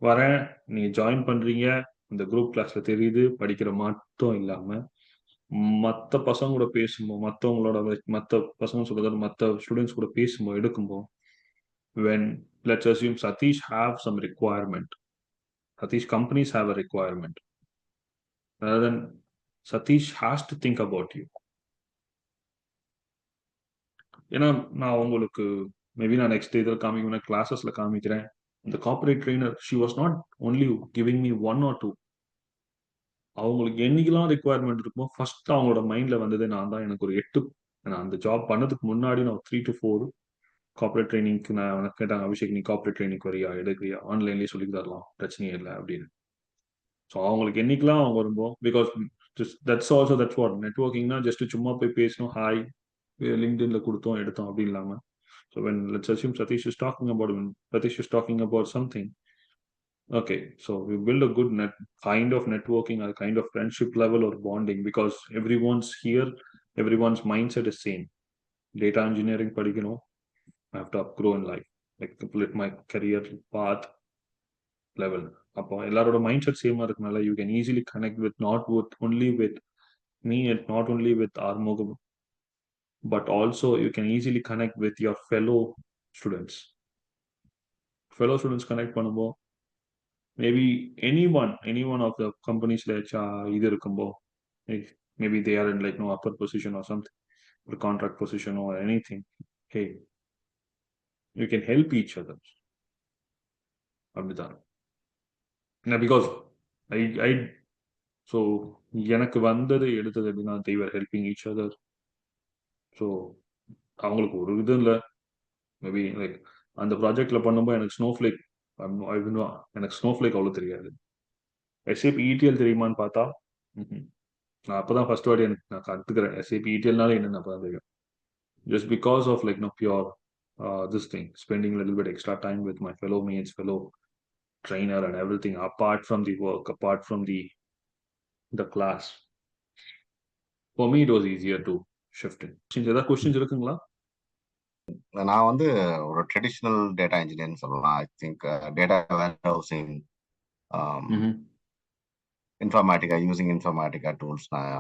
வரேன், நீங்க ஜாயின் பண்றீங்க, இந்த குரூப் கிளாஸ்ல தெரியுது படிக்கிற மட்டும் இல்லாம மற்ற பசங்க கூட பேசும்போது, மற்ற பசங்க சொல்றது மற்ற ஸ்டூடெண்ட்ஸ் கூட பேசும்போது எடுக்கும்போது when let's assume Satish have some requirement, Satish companies have a requirement, rather than Satish has to think about you. ஏன்னா நான் உங்களுக்கு மேபி நான் நெக்ஸ்ட் இதில் காமிக்கிறேன், கிளாஸஸ்ல காமிக்கிறேன். இந்த corporate trainer she was not only giving me 1 or 2. அவங்களுக்கு என்னைக்கெல்லாம் requirement இருக்குமோ ஃபர்ஸ்ட் அவங்களோட மைண்ட்ல வந்தது நான் தான். எனக்கு ஒரு 8 நான் அந்த ஜாப் பண்ணதுக்கு முன்னாடி நான் 3 to 4 கார்ப்பரேட் ட்ரைனிங்க்கு நான் கேட்டாங்க, அபிஷேக் நீ கார்ப்பரேட் ட்ரைனிங் வரியா, எடுக்கிறியா, ஆன்லைன்லேயே சொல்லி தரலாம், பிரச்சனையே இல்லை அப்படின்னு. ஸோ அவங்களுக்கு என்னைக்கெல்லாம் அவங்க வரும்போது பிகாஸ் தட்ஸ் வாட் நெட்வொர்க்கிங்னா ஜஸ்ட் சும்மா போய் பேசணும், ஹாய் லிங்க்டின்ல கொடுத்தோம் எடுத்தோம் அப்படி இல்லாம. So let's assume Satish is talking about something. Okay, so we build a good kind of networking, a kind of friendship level or bonding, because everyone's here, everyone's mindset is same. Data engineering padikano, I have to grow in life, like complete my career path level. அப்போ எல்லாரோட mind set சேமா இருக்கனால you can easily connect with not only with me and not only with Armugam, but also you can easily connect with your fellow students. Connect பண்ணும்போது maybe any one of the companies either இருக்கும்போ maybe they are in like no upper position or something, or contract position or anything, hey, you can help each other. அப்படிதான் because I so எனக்கு வந்தது எடுத்தது அப்படின்னா they were helping each other. so அவங்களுக்கு ஒரு இது இல்லை, maybe like அந்த ப்ராஜெக்ட்ல பண்ணும்போது எனக்கு ஸ்னோஃப்ளேக் அவ்வளோ தெரியாது. SAP ETL தெரியுமான்னு பார்த்தா நான் அப்பதான் ஃபர்ஸ்ட் வாட்டி எனக்கு நான் கற்றுக்கிறேன் SAP ETLனால என்னென்ன தெரியும். Just because of like no pure this thing, spending a little bit extra time with my fellow mates, fellow trainer and everything, apart from the work, apart from the class, for me it was easier to shift in. ஏதாவது questions இருக்குங்களா? நான் வந்து ஒரு traditional data இன்ஜினியர்னு சொல்லலாம். I think data warehousing, Informatica, using Informatica tools நான்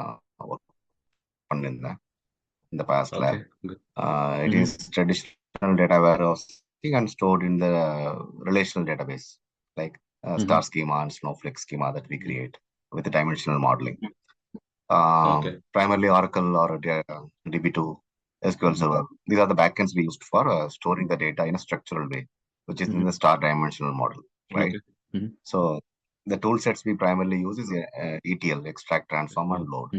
work பண்ணியிருந்தேன் இந்த பாஸ்ட்ல. It is traditional data warehousing and stored in the relational database like star schema and snowflake schema that we create with dimensional modelling. Primarily Oracle or DB2, SQL Server. These are the backends we used for storing the data in a structural way, which is in the star dimensional model, right? So the tool sets we primarily use is ETL, extract, transform, and load.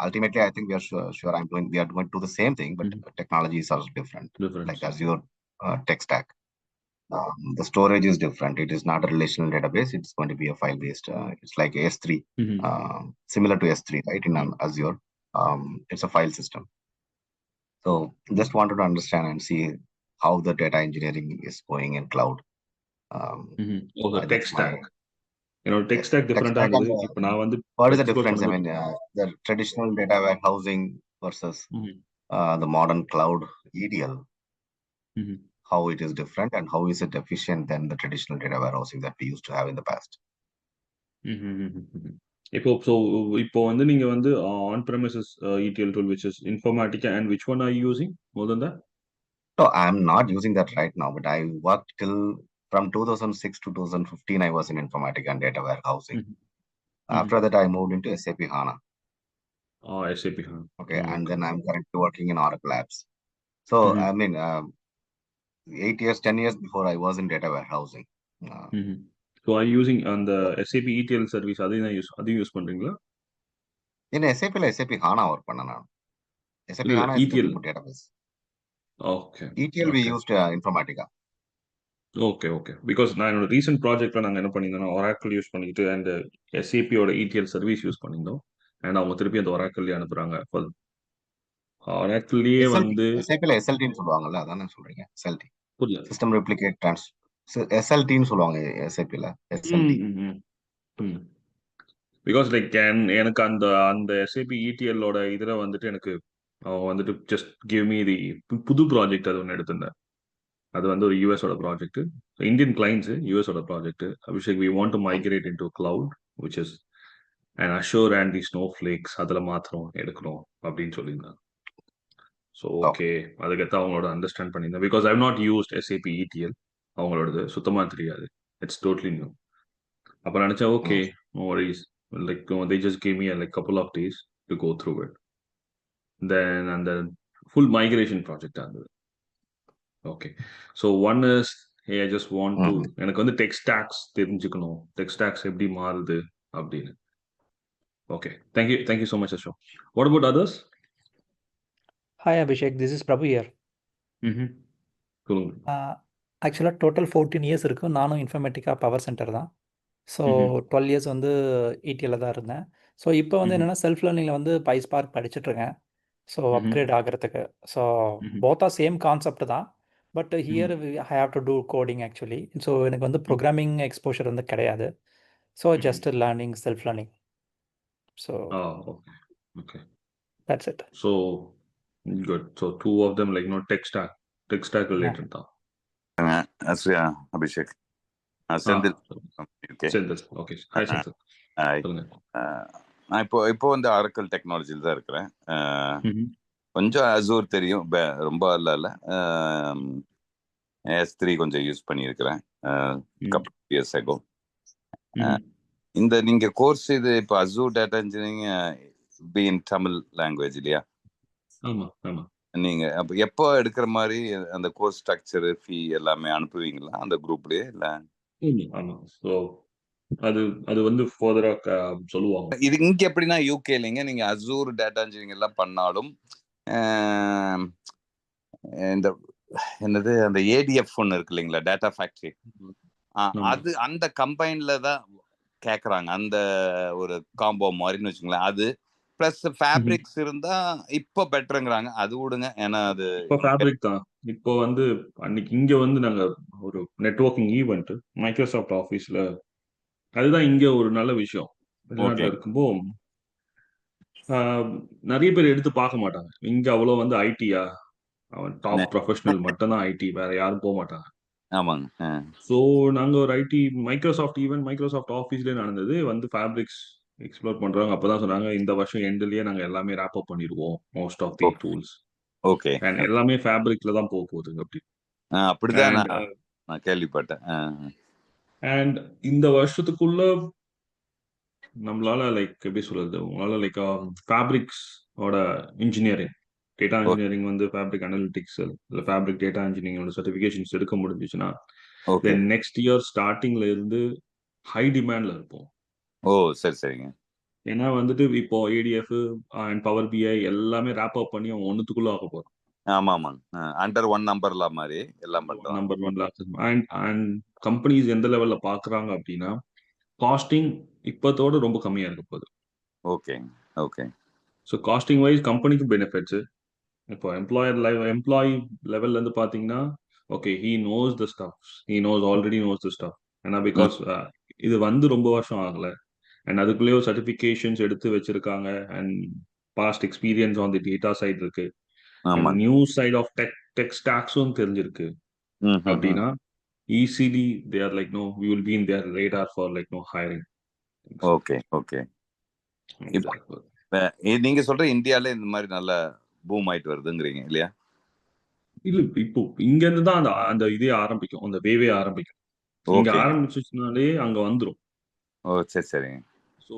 Ultimately, I think we are going to do the same thing, but technologies are different. Like Azure tech stack. The storage is different. It is not a relational database. It's going to be a file-based. It's like S3, similar to S3, right? In Azure, it's a file system. So just wanted to understand and see how the data engineering is going in cloud. Oh, the tech That's my stack. Tech stack tech different stack. And இப்போ நான் வந்து what is the explore difference? I mean, பண்ணும்போது the traditional data warehousing versus ம்ஹும். the modern cloud ETL. ம்ஹும். How it is different and how is it efficient than the traditional data warehousing that we used to have in the past? ம்ஹும். இப்போ வந்து நீங்க வந்து on premises ETL tool which is Informatica and which one are you using more than that? So I'm not using that right now, but I worked till from 2006 to 2015. I was in Informatica and data warehousing. Mhm. After that, I moved into SAP HANA. Oh, SAP. Okay, and Okay. then I'm currently working in Oracle Labs. So Mhm. I mean, 8 years, 10 years before I was in data warehousing. Mhm. So are you using on the SAP ETL service அதையும் use பண்றீங்களா? In SAP HANA work பண்ணேன் நான். SAP இல்ல HANA is ETL. nothing but database. Okay. ETL we okay. used Informatica. Okay. Because நான் என்னோட recent ப்ராஜெக்ட்ல நாங்க என்ன பண்ணியிருந்தோம்னா ஒராக்கிள் யூஸ் பண்ணிட்டு அண்ட் எஸ்ஏபியோட ETL சர்வீஸ் யூஸ் பண்ணியிருந்தோம். அண்ட் அவங்க திருப்பி அந்த ஒராக்கிள்லயே அனுப்புறாங்க. ஒராக்கிள்லயே SLT. வந்து SAP SLT ன்னு சொல்லுவாங்கல்ல, அதானே சொல்றீங்க? SLT. புரியல. System Replicate SLT ன்னு சொல்லுவாங்க SAP ல. SLT. பிகாஸ் லைக் எனக்கு அந்த அந்த எஸ்ஏபி ETLோட இதுல வந்துட்டு எனக்கு அவங்க வந்துட்டு ஜஸ்ட் கிவ் மீ தி புது ப்ராஜெக்ட் அது ஒன்று எடுத்திருந்தேன். அது வந்து ஒரு யூஎஸோட ப்ராஜெக்ட், இந்தியன் கிளைண்ட்ஸ் யூஎஸோட project. Abhishek we want to migrate into cloud which is and Azure and the snowflakes அதில் மாத்திரம் எடுக்கணும் அப்படின்னு சொல்லியிருந்தாங்க. ஸோ ஓகே, அதுக்கேற்ற அவங்களோட அண்டர்ஸ்டாண்ட் பண்ணியிருந்தேன். Because I not used SAP ETL, அவங்களோடது சுத்தமாக தெரியாது. It's totally new. அப்போ நினச்சேன் okay no worries, like they just gave me a like couple of days to go through it. Then அந்த ஃபுல் மைக்ரேஷன் ப்ராஜெக்ட் இருந்தது. Okay, so one is I just want to எனக்கு வந்து tech stocks தெரிஞ்சுக்கணும், tech stocks எப்படி மாறுது அப்படின்னு. Okay, thank you so much Ashok. What about others? Hi Abhishek, this is Prabhu here. சொல்லுங்க. ஆக்சுவலாக டோட்டல் 14 இயர்ஸ் இருக்கும். நானும் இன்ஃபர்மேட்டிக்கா பவர் சென்டர் தான். ஸோ 12 இயர்ஸ் வந்து ETL தான் இருந்தேன். ஸோ இப்போ வந்து என்னென்னா செல்ஃப் லேர்னிங்கில் வந்து PySpark படிச்சுட்ருக்கேன். ஸோ அப்கிரேட் ஆகிறதுக்கு. So both are same concept தான். But here I have to do coding actually. So எனக்கு வந்து ப்ரோக்ராமிங் எக்ஸ்போஷர் வந்து கிடையாது. So just learning, self learning. So okay, that's it. So good. So two of them like know tech stack related தான். Abhishek, Senthil. Senthil. Okay, hi Senthil. சொல்லுங்க. நான் இப்போ வந்து Oracle டெக்னாலஜியில் தான் இருக்கிறேன். கொஞ்சம் அசூர் தெரியும், ரொம்ப இல்லை. S3 கொஞ்சம் யூஸ் பண்ணியிருக்கிறேன் couple of years ago. இந்த நீங்க கோர்ஸ் இது இப்போ Azure data engineering be in Tamil language இல்லையா? ஆமா. நீங்க அப்போ எப்போ எடுக்கிற மாதிரி அந்த கோர்ஸ் ஸ்ட்ரக்சர், ஃபீ எல்லாமே அனுப்புவீங்களா அந்த குரூப்லயே? இல்லை ஆமா. ஸோ அது வந்து ஃபர்தரா சொல்லுவாங்க. இது இங்க எப்படின்னா யூகே இல்லைங்க, நீங்க அசூர் டேட்டா இன்ஜினியரிங் எல்லாம் பண்ணாலும் இந்த என்னது அந்த ADF ஒன்று இருக்கு இல்லைங்களா, டேட்டா ஃபேக்டரி, அது அந்த கம்பைன்ல தான் கேட்குறாங்க. அந்த ஒரு காம்போ மாதிரின்னு வச்சுங்களேன். அது பிளஸ் ஃபேப்ரிக்ஸ் இருந்தா இப்போ பெட்டருங்கிறாங்க. அது விடுங்க, ஏன்னா அது இப்போ ஃபேப்ரிக் தான். இப்போ வந்து அன்னைக்கு இங்க வந்து நாங்க ஒரு நெட்வொர்க்கிங் ஈவெண்ட் மைக்ரோசாஃப்ட் ஆஃபீஸ்ல, அதுதான் இங்க ஒரு நல்ல விஷயம். வெளிநாட்டில் இருக்கும்போது நிறைய பேர் எடுத்து பார்க்க மாட்டாங்க. இங்க அவ்வளோ வந்து ஐடியா, அவன் டாப் ப்ரொஃபஷனல் மட்டும்தான் ஐடி, வேற யாரும் போக மாட்டாங்க. ஆமாங்க. ஸோ நாங்க ஒரு ஐடி மைக்ரோசாஃப்ட் ஈவெண்ட் மைக்ரோசாஃப்ட் ஆஃபீஸ்லேயே நடந்தது. வந்து ஃபேப்ரிக்ஸ் எக்ஸ்ப்ளோர் பண்றாங்க. அப்பதான் சொன்னாங்க இந்த வருஷம் எண்ட்லயே நாங்க எல்லாமே ரேப் அப் பண்ணிடுவோம் most of the tools. Okay, and எல்லாமே ஃபேப்ரிக்ல தான் போக போகுது அப்படி. அப்படிதான் நான் கேள்விப்பட்டேன். அண்ட் இந்த வருஷத்துக்குள்ள நம்மளால லைக் எப்படி சொல்றது, உங்களால லைக் ஃபேப்ரிக்ஸ் ஓட இன்ஜினியரிங், டேட்டா இன்ஜினியரிங் வந்து ஃபேப்ரிக் அனலிட்டிக்ஸ் இல்லை ஃபேப்ரிக் டேட்டா இன்ஜினியரிங்கோட சர்டிஃபிகேஷன்ஸ் எடுக்க முடிஞ்சிச்சுன்னா தென் நெக்ஸ்ட் இயர் ஸ்டார்டிங்ல இருந்து ஹை டிமாண்ட்ல இருப்போம். ஓ சரிங்க. ஏன்னா வந்துட்டு இப்போ ADF அண்ட் பவர் BI எல்லாமே ரேப் அப் பண்ணி அவன் ஒன்னுத்துக்குள்ள ஆக போறோம். ஆமாங்க, அண்டர் ஒன் நம்பர்ல மாதிரி எல்லாம் பண்றாங்க. நம்பர் 1 அண்ட் கம்பெனிஸ் எந்த லெவல்ல பாக்குறாங்க அப்படின்னா காஸ்டிங் இப்பத்தோட ரொம்ப கம்மியா இருக்க போகுது. ஓகே. ஸோ காஸ்டிங் வைஸ் கம்பெனிக்கு பெனிஃபிட்ஸ், இப்போ எம்ப்ளாயி லெவல்ல இருந்து பாத்தீங்கன்னா, okay he knows the stuff, he knows already nose the stuff. ஏன்னா பிகாஸ் இது வந்து ரொம்ப வருஷம் ஆகல, அண்ட் அதுக்குள்ளேயே சர்டிஃபிகேஷன்ஸ் எடுத்து வச்சிருக்காங்க, and past experience on the data side இருக்கு, and new side of tech ஸ்டாக்ஸும் தெரிஞ்சிருக்கு அப்படின்னா easily they are like know we will be in their radar for like know hiring. Okay okay. நீங்க சொல்ற இந்தியால இந்த மாதிரி நல்ல பூம் ஆயிட்டு வருதுங்கிறீங்க இல்லையா? இல்ல இப்போ இங்க இருந்து தான் அந்த இதே ஆரம்பிக்கும், அந்த வேவே ஆரம்பிக்கும். இங்க ஆரம்பிச்சுனாலே அங்க வந்துரும். ஓ சரி சரிங்க. ஸோ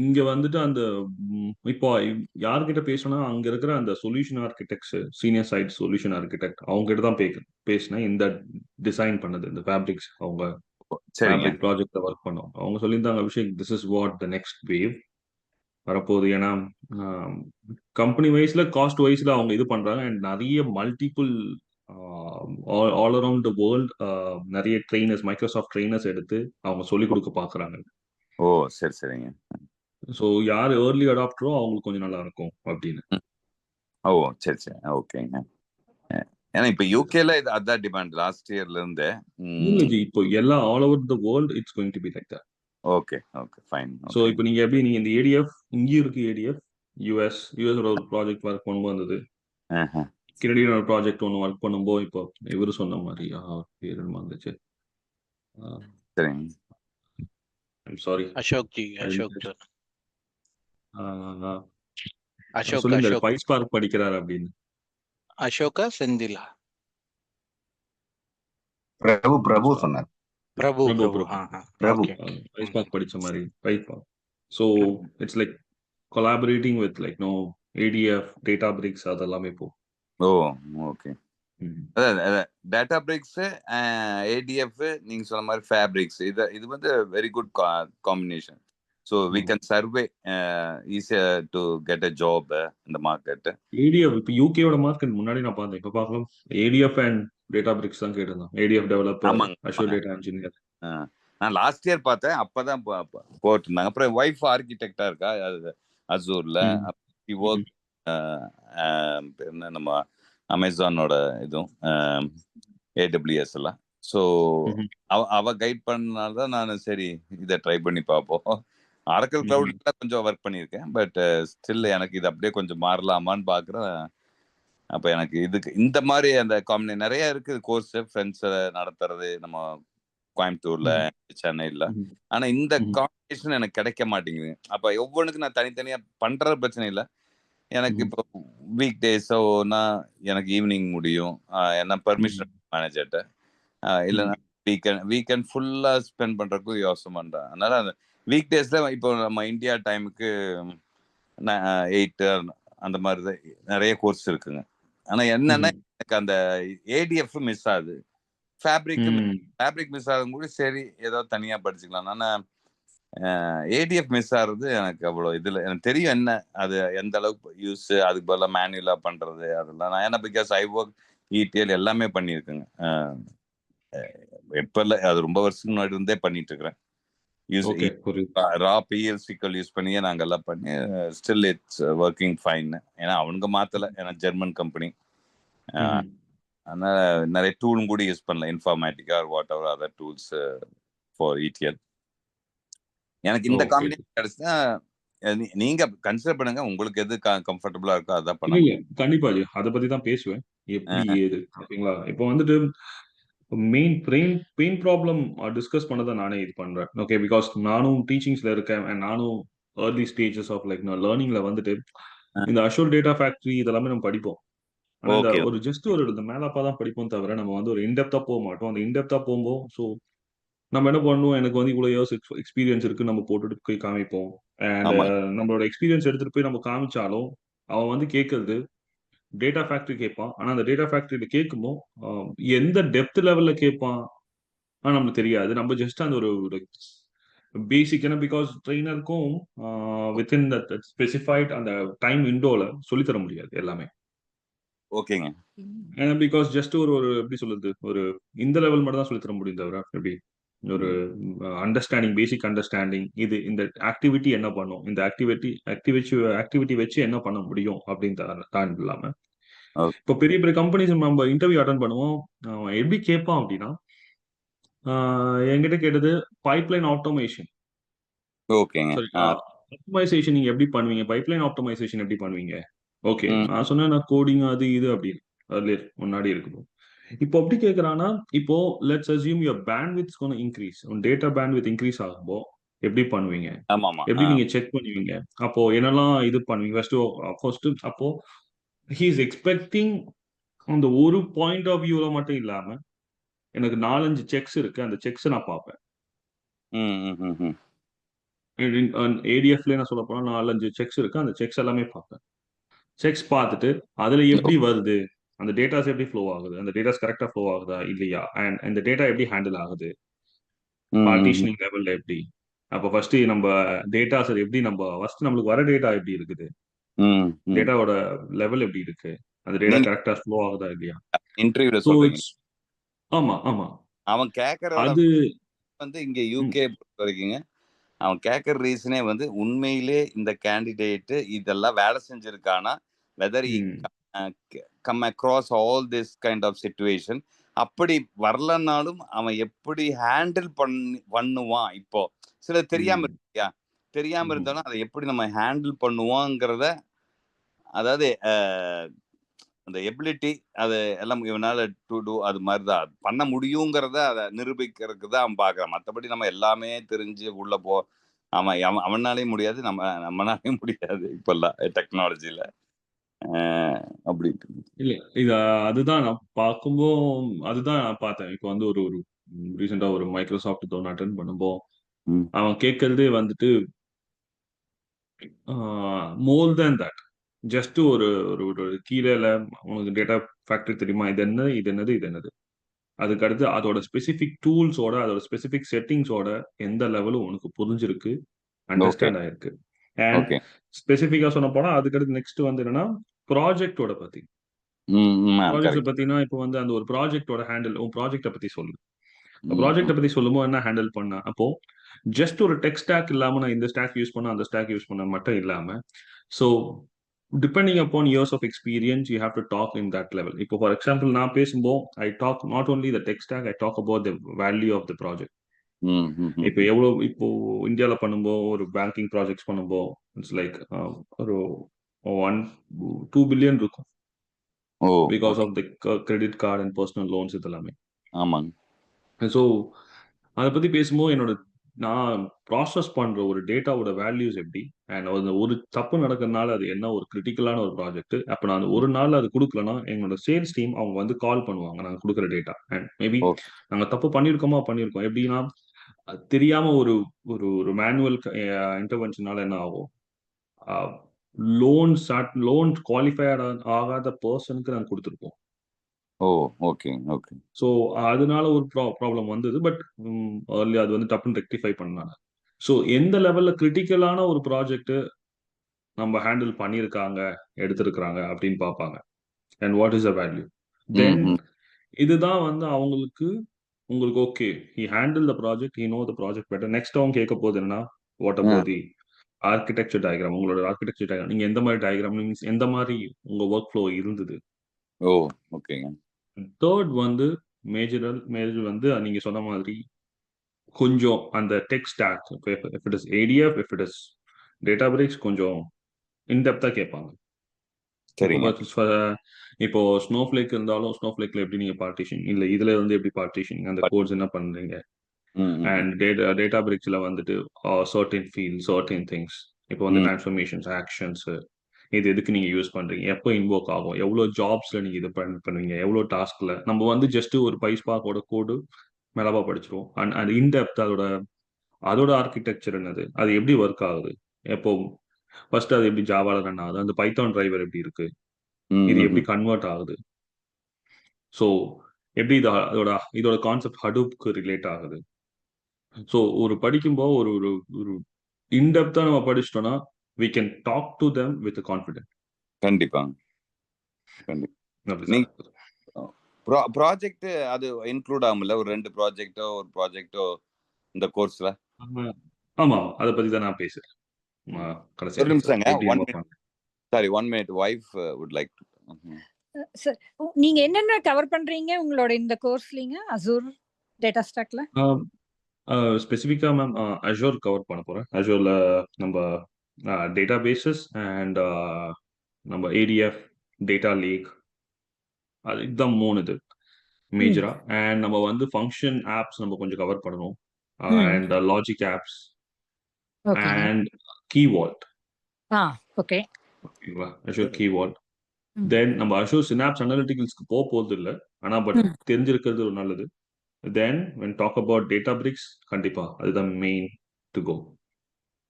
இங்க வந்துட்டு அந்த இப்போ யார்கிட்ட பேசணும்னா அங்க இருக்கிற அந்த solution architects, senior side solution architect அவங்க கிட்ட தான் பேசினேன். இந்த டிசைன் பண்ணது இந்த ஃபேப்ரிக்ஸ், அவங்க ஃபேப்ரிக் ப்ராஜெக்ட்ல ஒர்க் பண்ணோம். அவங்க சொல்லியிருந்தாங்க, Abhishek this is what the next wave வரப்போகுது. ஏன்னா கம்பெனி வைஸ்ல காஸ்ட் வைஸ்ல அவங்க இது பண்றாங்க, அண்ட் நிறைய multiple all around the world நிறைய ட்ரெயினர்ஸ், மைக்ரோசாஃப்ட் ட்ரெயினர்ஸ் எடுத்து அவங்க சொல்லிக் கொடுக்க பாக்குறாங்க. ஓ சரி சரிங்க. ஸோ யார் ஏர்லி அடாப்டரோ அவங்களுக்கு கொஞ்சம் நல்லா இருக்கும் அப்படின்னு. ஓ சரி சரி ஓகேங்க. ஏன்னா இப்போ யூகேல இது அதான் டிமாண்ட் லாஸ்ட் இயர்ல இருந்து. இப்போ எல்லா all over the world it's going to be like that. Okay okay fine. So இப்போ நீங்க எப்படி நீங்க இந்த ஏடிஎஃப் இங்கேயும் இருக்கு, ஏடிஎஃப் யூஎஸோட ஒரு ப்ராஜெக்ட் ஒர்க் பண்ணும்போது இருந்தது, கெனடியன் ஒரு ப்ராஜெக்ட் ஒன்று ஒர்க் பண்ணும்போது இப்போ இவரு சொன்ன மாதிரி பேர் என்ன வந்துச்சு, சரிங்க. சாரி அசோக் ஜி, அசோக் சொல்லுங்க, பைஸ்பார்க் படிக்கிறாரு அப்படின்னு. அசோகா செந்திலா பிரபு சொன்னார். பிரபு பைஸ்பார்க் படிச்ச மாதிரி PySpark. So it's like collaborating with like know ADF, Databricks அதெல்லாமே இப்போ. Oh okay. Databricks, ADF, நீங்க சொன்ன மாதிரி ஃபேப்ரிக்ஸ், இது வந்து very good combination. So we can survey ஈஸியா டு கெட் அ ஜாப் இந்த மார்க்கெட். ஏடிஎஃப் இப்போ யூகேயோட மார்க்கெட் முன்னாடி நான் பார்த்தேன், இப்போ பார்க்கலாம் ஏடிஎஃப் அண்ட் டேட்டா பிரிக்ஸ் தான் கேட்டிருந்தான். ADF developer, Azure data engineer. நான் லாஸ்ட் இயர் பார்த்தேன், அப்பதான் போட்டிருந்தாங்க. அப்புறம் ஒய்ஃப் ஆர்கிடெக்டா இருக்கா அசூர்ல. ஒர்க் என்ன நம்ம அமேசானோட இதுவும் ஏடபிள்யூஎஸ் எல்லாம். ஸோ அவ கைட் பண்ணனால தான் நான் சரி இதை ட்ரை பண்ணி பார்ப்போம். ஆரக்கிள் கிளவுட்ல கொஞ்சம் ஒர்க் பண்ணியிருக்கேன், பட் ஸ்டில் எனக்கு இது அப்படியே கொஞ்சம் மாறலாமான்னு பார்க்குறேன். அப்போ எனக்கு இதுக்கு இந்த மாதிரி அந்த நிறைய இருக்குது கோர்ஸ், ஃப்ரெண்ட்ஸ் நடத்துறது நம்ம கோயம்புத்தூர்ல, சென்னையில. ஆனா இந்த காம்பினேஷன் எனக்கு கிடைக்க மாட்டேங்குது. அப்ப ஒவ்வொன்றுக்கு நான் தனித்தனியா பண்ற பிரச்சனை இல்லை. எனக்கு இப்போ வீக் டேஸோனா எனக்கு ஈவினிங் முடியும், என்ன பெர்மிஷன் மேனேஜர்கிட்ட, இல்லைன்னா வீக்கெண்ட் ஃபுல்லா ஸ்பெண்ட் பண்றதுக்கும் யோசனை பண்றேன். அதனால அந்த வீக் டேஸ்ல இப்போ நம்ம இந்தியா டைமுக்கு 8 அந்த மாதிரி தான் நிறைய கோர்ஸ் இருக்குங்க. ஆனா என்னன்னா எனக்கு அந்த ஏடிஎஃப் மிஸ் ஆகுது, ஃபேப்ரிக் மிஸ் ஆகுது கூட. சரி ஏதோ தனியா படிச்சுக்கலாம். ஆனா ஏடிஎஃப் மிஸ் ஆகுறது எனக்கு அவ்வளோ இதுல எனக்கு தெரியும் என்ன அது எந்த அளவுக்கு யூஸ், அதுக்கு பதிலாக மேனுவலா பண்றது அதெல்லாம் நான் ஏன்னா பிகாஸ் ஐ ஒர்க் இடிஎல் எல்லாமே பண்ணியிருக்குங்க. எப்ப இல்லை, அது ரொம்ப வருஷத்துக்கு முன்னாடி இருந்தே பண்ணிட்டு இருக்கிறேன். ரா பிஎல்சிக்கள் யூஸ் பண்ணியே நாங்கள் எல்லாம் பண்ணி ஸ்டில் இட்ஸ் ஒர்க்கிங் ஃபைன். ஏன்னா அவனுங்க மாத்தலை, ஏன்னா ஜெர்மன் கம்பெனி. அதனால நிறைய டூலும் கூட யூஸ் பண்ணல, Informatica whatever other tools for ETL. எனக்கு இந்த காம்பினேஷன் கிடைச்சா நீங்க கன்சிடர் பண்ணுங்க, உங்களுக்கு எது கம்ஃபர்டபுளா இருக்கோ அதான் பண்ணுங்க. கண்டிப்பா அதை பத்தி தான் பேசுவேன், எப்படி ஏது ஓகேங்களா. இப்போ வந்துட்டு பெயின் ப்ராப்ளம் டிஸ்கஸ் பண்ணதை நானே இது பண்றேன். ஓகே, பிகாஸ் நானும் டீச்சிங்ஸ்ல இருக்கேன், நானும் ஏர்லி ஸ்டேஜஸ் ஆஃப் லைக் நான் லேர்னிங்ல வந்துட்டு இந்த அஷூர் டேட்டா ஃபேக்டரி இதெல்லாமே நம்ம படிப்போம். ஆனா இந்த ஒரு ஜஸ்ட் ஒரு இந்த மேலாப்பா தான் படிப்போம் தவிர நம்ம வந்து ஒரு இன்டெப்தா போக மாட்டோம். அந்த இன்டெப்தா போகும்போது ஸோ நம்ம என்ன பண்ணுவோம், எனக்கு வந்து இவ்வளவு இயர்ஸ் எக்ஸ்பீரியன்ஸ் இருக்கு நம்ம போட்டுட்டு போய் காமிப்போம். அண்ட் நம்மளோட எக்ஸ்பீரியன்ஸ் எடுத்துட்டு போய் நம்ம காமிச்சாலும் அவன் வந்து கேட்கறது டேட்டா ஃபேக்டரி கேட்பான். ஆனா அந்த டேட்டா ஃபேக்டரியில கேட்கும்போது எந்த டெப்த் லெவல்ல கேட்பான் நமக்கு தெரியாது. நம்ம ஜஸ்ட் அந்த ஒரு பேசிக், ஏன்னா பிகாஸ் ட்ரெயினருக்கும் வித்தின் தட் ஸ்பெசிஃபைட் அந்த டைம் விண்டோல சொல்லித்தர முடியாது எல்லாமே. ஓகேங்க. ஏன்னா பிகாஸ் ஜஸ்ட் ஒரு எப்படி சொல்றது, ஒரு இந்த லெவல் மட்டும் தான் சொல்லித்தர முடியும் தவிர எப்படி ஒரு அண்டர்ஸ்டாண்டிங், பேசிக் அண்டர்ஸ்டாண்டிங், இது இந்த ஆக்டிவிட்டி என்ன பண்ணும், இந்த ஆக்டிவிட்டி வச்சு என்ன பண்ண முடியும் அப்படின்னு தான் இல்லாம ஓகே இப்போ பெரிய பெரிய கம்பெனிஸ் நம்ம இன்டர்வியூ அட்டன் பண்ணுவோம். அவன் எப்படி கேட்பான் அப்படின்னா, என்கிட்ட கேட்டது பைப்லைன் ஆட்டோமேஷன். ஓகேங்க. சரிங்களா? ஆப்டிமைசேஷன் நீங்க எப்படி பண்ணுவீங்க? பைப்லைன் ஆப்டிமைசேஷன் எப்படி பண்ணுவீங்க? ஓகே. நான் சொன்னேன் நான் கோடிங் அது இது அப்படின்னு. அதுல முன்னாடி இருக்கும். இப்போ எப்படி கேட்கறான்னா, இப்போ லெட்ஸ் அஸ்யூம் யுவர் பேண்ட்விட்ஸ் கோன இன்க்ரீஸ். உன் டேட்டா பேண்ட்வித் இன்க்ரீஸ் ஆகும்போ எப்படி பண்ணுவீங்க? ஆமாமா. எப்படி நீங்க செக் பண்ணுவீங்க? அப்போ என்னெல்லாம் இது பண்ணுவீங்க? ஃபர்ஸ்ட் அப்போ ஹி இஸ் எக்ஸ்பெக்டிங் அந்த ஒரு பாயிண்ட் ஆஃப் வியூல மட்டும் இல்லாம, எனக்கு 4, 5 செக்ஸ் இருக்கு. அந்த செக்ஸ் நான் பார்ப்பேன். ஏடிஎஃப்ல நான் சொல்ல போனா 4, 5 செக்ஸ் இருக்கு. அந்த செக்ஸ் எல்லாமே பார்ப்பேன். செக்ஸ் பார்த்துட்டு அதுல எப்படி வருது? அந்த டேட்டாஸ் எப்படி ஃப்ளோ ஆகுது? அந்த டேட்டாஸ் கரெக்டா ஃப்ளோ ஆகுதா? இல்லையா? அண்ட் இந்த டேட்டா எப்படி ஹேண்டில் ஆகுது? பார்ட்டிஷனிங் லெவல்ல எப்படி? அப்போ ஃபர்ஸ்ட் நம்ம டேட்டாஸ் எப்படி ஃபர்ஸ்ட் நம்மளுக்கு வர டேட்டா எப்படி இருக்குது? டேட்டாவோட லெவல் எப்படி இருக்கு? அந்த டேட்டா நீங்க கரெக்டா ஃப்ளோ ஆகுதா இல்லையா? இன்டர்வியூல ஸோ சொல்றீங்க. ஆமா, ஆமா. அவன் கேட்கறோட அது வந்து இங்க யூகே பொறுத்த வரைக்குங்க, அவன் கேட்கற ரீசனே வந்து உண்மையிலே இந்த கேண்டிடேட் இதெல்லாம் வேலை செஞ்சிருக்கானா, whether come across all this kind of situation. அப்படி வரலனாலும் அவன் எப்படி ஹேண்டில் பண்ணுவான். இப்போ சில தெரியாம இருக்கியா, தெரியாம இருந்தாலும் அதை எப்படி நம்ம ஹேண்டில் பண்ணுவாங்கிறத, அதாவது அந்த எபிலிட்டி அது எல்லாம் இவனால டு டூ அது மாதிரி தான் பண்ண முடியுங்கிறத அதை நிரூபிக்கிறதுக்கு தான் அவன் பார்க்குறான். மற்றபடி நம்ம எல்லாமே தெரிஞ்சு உள்ள அவனாலையும் முடியாது, நம்மனாலையும் முடியாது இப்பெல்லாம் டெக்னாலஜியில அப்படி. இல்ல இது அதுதான் நான் அதுதான் நான் பார்த்தேன். இப்போ வந்து ஒரு ரீசெண்டா ஒரு மைக்ரோசாஃப்ட் ஒன்று அட்டன் பண்ணும்போ அவன் கேட்கறதே வந்துட்டு மோர் தேன் தட். ஜஸ்ட் ஒரு ஒரு கீழே உனக்கு டேட்டா ஃபேக்டரி தெரியுமா? இது என்னது, இது என்னது, இது என்னது. அதுக்கு அடுத்து அதோட ஸ்பெசிபிக் டூல்ஸோட அதோட ஸ்பெசிபிக் செட்டிங்ஸோட எந்த லெவலும் உனக்கு புரிஞ்சிருக்கு, அண்டர்ஸ்டாண்ட் ஆயிருக்கு. அண்ட் ஸ்பெசிஃபிக்கா சொன்ன போனா அதுக்கடுத்து நெக்ஸ்ட் வந்து என்னன்னா ப்ராஜெக்டோட பத்தி. ப்ராஜெக்ட் பத்தினா இப்போ வந்து அந்த ஒரு ப்ராஜெக்டோட ஹேண்டில், உன் ப்ராஜெக்டை பத்தி சொல்லு. ப்ராஜெக்டை பத்தி சொல்லும்போது என்ன ஹேண்டில் பண்ண, அப்போ ஜஸ்ட் ஒரு டெக் ஸ்டாக் இல்லாம நான் இந்த ஸ்டாக் யூஸ் பண்ண அந்த ஸ்டாக் யூஸ் பண்ண மட்டும் இல்லாம, so depending upon years of experience you have to talk in that level. இப்போ ஃபார் எக்ஸாம்பிள் நான் பேசும்போது I talk not only the tech stack, I talk about the value of the project. இப்போ இப்போ இந்தியாவில பண்ணும்போது ஒரு பேங்கிங் ப்ராஜெக்ட்ஸ் பண்ணும்போது it's like ஒரு 1-2 பில்லியன் இருக்கும். Because of the credit card and personal loans இதெல்லாமே. ஆமாங்க. ஸோ அதை பத்தி பேசும்போது நான் ப்ராசஸ் பண்ற ஒரு டேட்டாவோட வேல்யூஸ் எப்படி, அண்ட் ஒரு தப்பு நடக்கிறதுனால அது என்ன ஒரு கிரிட்டிக்கலான ஒரு ப்ராஜெக்ட். அப்போ நான் ஒரு நாள் அது கொடுக்கலன்னா எங்களோட சேல்ஸ் டீம் அவங்க வந்து கால் பண்ணுவாங்க நாங்கள் கொடுக்குற டேட்டா. அண்ட் மேபி நாங்கள் தப்பு பண்ணியிருக்கோம் எப்படின்னா தெரியாம ஒரு ஒரு மேனுவல் இன்டர்வென்ஷனால என்ன ஆகும், லோன் குவாலிஃபைட் ஆகாத பர்சனுக்கு நாங்கள் கொடுத்துருப்போம். ஸோ அதனால ஒரு ப்ராப்ளம் வந்தது. பட் அது வந்து டப்புன்னு ரெக்டிஃபை பண்ணாங்க. ஸோ எந்த லெவல்ல கிரிட்டிக்கலான ஒரு ப்ராஜெக்ட் நம்ம ஹேண்டில் பண்ணியிருக்காங்க, எடுத்திருக்கிறாங்க அப்படின்னு பார்ப்பாங்க. And what is the value. Then இதுதான் வந்து உங்களுக்கு okay, he handle the project, he know the project better. Next அவங்க கேட்க போகுது என்னன்னா, what about the architecture diagram, உங்களோட ஆர்கிடெக்சர் டயக்ராம், நீங்க எந்த மாதிரி டயக்ராம் மீன்ஸ் எந்த மாதிரி உங்க ஒர்க் ஃப்ளோ இருந்தது. தேர்ட் வந்து மேஜர் வந்து நீங்க சொன்ன மாதிரி கொஞ்சம் அந்த tech stack, if it is ADF, if it is Databricks, கொஞ்சம் இன்டெப்தா கேட்பாங்க. இப்போ ஸ்னோஃப்ளேக் இருந்தாலும் ஸ்னோஃப்ளேக்ல எப்படி நீங்க பார்ட்டிஷன், இல்ல இதுல வந்து எப்படி பார்ட்டிஷன், அந்த கோட்ஸ் என்ன பண்றீங்க. அண்ட் டேட்டாபிரிக்ஸ்ல வந்துட்டு சர்டன் ஃபீல்ட், சர்டன் திங்ஸ், இப்போ வந்து டிரான்ஸ்ஃபர்மேஷன்ஸ், ஆக்ஷன்ஸ், இது எதுக்கு நீங்க யூஸ் பண்றீங்க, எப்போ இன்வோக் ஆகும், எவ்வளவு ஜாப்ஸ்ல நீங்க இது பண்ணுவீங்க, எவ்வளவு டாஸ்க்ல. நம்ம வந்து ஜஸ்ட் ஒரு பைஸ்பார்க்கோட கோடு மேலவா படிச்சிருவோம். அண்ட் அது இன்டெப்த் அதோட ஆர்கிடெக்சர் என்னது, அது எப்படி ஒர்க் ஆகுது, எப்போ ஃபர்ஸ்ட் அது எப்படி ஜாவால ரன் ஆகுது, அந்த பைத்தான் டிரைவர் எப்படி இருக்கு, இது எப்படி கன்வெர்ட் ஆகுது, ஸோ எப்படி இதோட கான்செப்ட் ஹடூப்க்கு ரிலேட் ஆகுது. ஸோ ஒரு படிக்கும்போது ஒரு ஒரு இன்டெப்தா நம்ம படிச்சிட்டோம்னா we can talk to them with confidence. கண்டிப்பா. ப்ராஜெக்ட் அது இன்க்ளூட் ஆகும்ல, ஒரு 2 ப்ராஜெக்டோ இந்த கோர்ஸ்ல. ஆமா, அத பத்தி தான் நான் பேசுறேன். ஒரு நிமிஷங்க, 1 minute. Sorry, 1 minute. Wife would like to. Sir நீங்க என்னென்ன கவர் பண்றீங்க உங்களோட இந்த கோர்ஸ்லீங்க அசூர் டேட்டா ஸ்டாக்ல? ஸ்பெசிஃபிக்காக மேம் அஷோர் கவர் பண்ண போகிறேன். அஷோரில் நம்ம டேட்டா பேசஸ் அண்ட் நம்ம ஏடிஎஃப் டேட்டா லேக் அது இதுதான் 3 இது மேஜரா. அண்ட் நம்ம வந்து ஃபங்க்ஷன் ஆப்ஸ் நம்ம கொஞ்சம் கவர் பண்ணணும். அண்ட் லாஜிக் ஆப்ஸ் ஓகேங்க. அண்ட் கீவால்ட். ஓகே. ஓகேங்களா? அஷோர் கீவால்ட். தென் நம்ம அஷோர் சினாப்ஸ் அனாலிட்டிகல்ஸ்க்கு போகிறது இல்லை, ஆனால் பட் தெரிஞ்சிருக்கிறது ஒரு நல்லது. Then when talk about Databricks, கண்டிப்பா அதுதான் மெயின் டு கோ.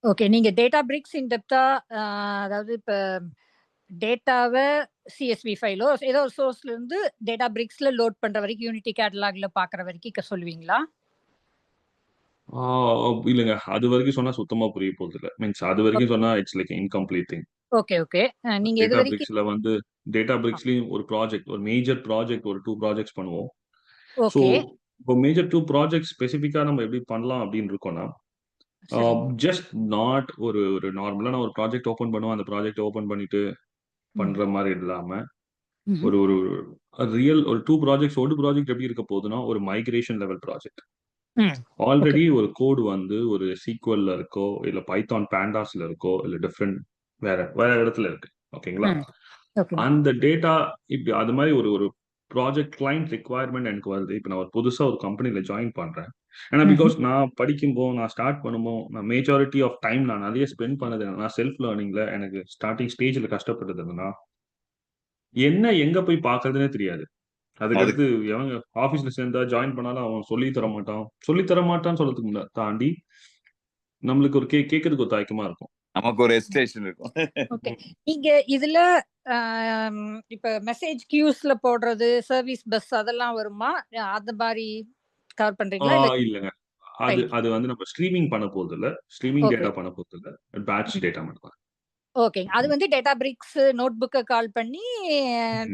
ஓகே. நீங்க டேட்டா பிரிக்ஸ் இன் டெப்தா, அதாவது இப்போ டேட்டாவை சிஎஸ்வி ஃபைலோ ஏதோ ஒரு சோர்ஸ்ல இருந்து டேட்டா பிரிக்ஸ்ல லோட் பண்ற வரைக்கும் யூனிட்டி கேட்டலாக்ல பாக்குற வரைக்கும் சொல்லுவீங்களா? இல்லைங்க, அது வரைக்கும் சொன்னா சுத்தமா புரிய போறது இல்லை. மீன்ஸ் அது வரைக்கும் சொன்னா it's like incomplete thing. Okay okay. நீங்க எது டேட்டா வரைக்கும் பிரிக்ஸ்ல வந்து டேட்டா பிரிக்ஸ்லயும் ஒரு ப்ராஜெக்ட், ஒரு மேஜர் ப்ராஜெக்ட், ஒரு 2 ப்ராஜெக்ட்ஸ் பண்ணுவோம். ஸோ ஓகே இப்போ மேஜர் 2 ப்ராஜெக்ட் ஸ்பெசிஃபிக்காக நம்ம எப்படி பண்ணலாம் அப்படின்னு இருக்கோம்னா, ஜஸ்ட் நாட் ஒரு ஒரு நார்மலான ஒரு ப்ராஜெக்ட் ஓப்பன் பண்ணுவோம், அந்த ப்ராஜெக்ட் ஓப்பன் பண்ணிட்டு பண்ற மாதிரி இல்லாம ஒரு ஒரு ரியல் ஒரு 2 ப்ராஜெக்ட்ஸ். ஒரு ப்ராஜெக்ட் எப்படி இருக்க போகுதுன்னா ஒரு மைக்ரேஷன் லெவல் ப்ராஜெக்ட். ஆல்ரெடி ஒரு கோடு வந்து ஒரு சீக்வல்ல இருக்கோ இல்ல பைத்தான் பேண்டாஸ்ல இருக்கோ இல்ல டிஃப்ரெண்ட் வேற வேற இடத்துல இருக்கு. ஓகேங்களா? அந்த டேட்டா இப்படி அது மாதிரி ஒரு ஒரு ப்ராஜெக்ட் கிளைண்ட் ரிக்வயர்மெண்ட் எனக்கு வருது. இப்போ நான் ஒரு புதுசா ஒரு கம்பெனில ஜாயின் பண்றேன். ஏன்னா பிகாஸ் நான் படிக்கும்போது நான் ஸ்டார்ட் பண்ணும்போது நான் மேஜாரிட்டி ஆஃப் டைம் நான் நிறைய ஸ்பெண்ட் பண்ணது நான் செல்ஃப் லேர்னிங்ல. எனக்கு ஸ்டார்டிங் ஸ்டேஜ்ல கஷ்டப்பட்டதுன்னா என்ன எங்க போய் பார்க்கறதுனே தெரியாது. அதுக்கடுத்து எவங்க ஆஃபீஸ்ல சேர்ந்தா ஜாயின் பண்ணாலும் அவன் சொல்லி தர மாட்டான்னு சொல்றதுக்கு தாண்டி நம்மளுக்கு ஒரு கேட்கறதுக்கு ஒரு தயக்கமா இருக்கும். நமக்கு ஒரு எஸ்டேஷன் இருக்கும். ஓகே. நீங்க இதுல இப்ப மெசேஜ் கியூஸ்ல போடுறது, சர்வீஸ் பஸ் அதெல்லாம் வருமா? அந்த மாதிரி கவர் பண்றீங்களா? இல்லங்க, அது வந்து நம்ம ஸ்ட்ரீமிங் பண்ண போறது இல்ல, ஸ்ட்ரீமிங் டேட்டா பண்ண போறது இல்ல, பேட்ச் டேட்டா மட்டும் தான். ஓகே. அது வந்து டேட்டா பிரிக்ஸ் நோட் புக்கை கால் பண்ணி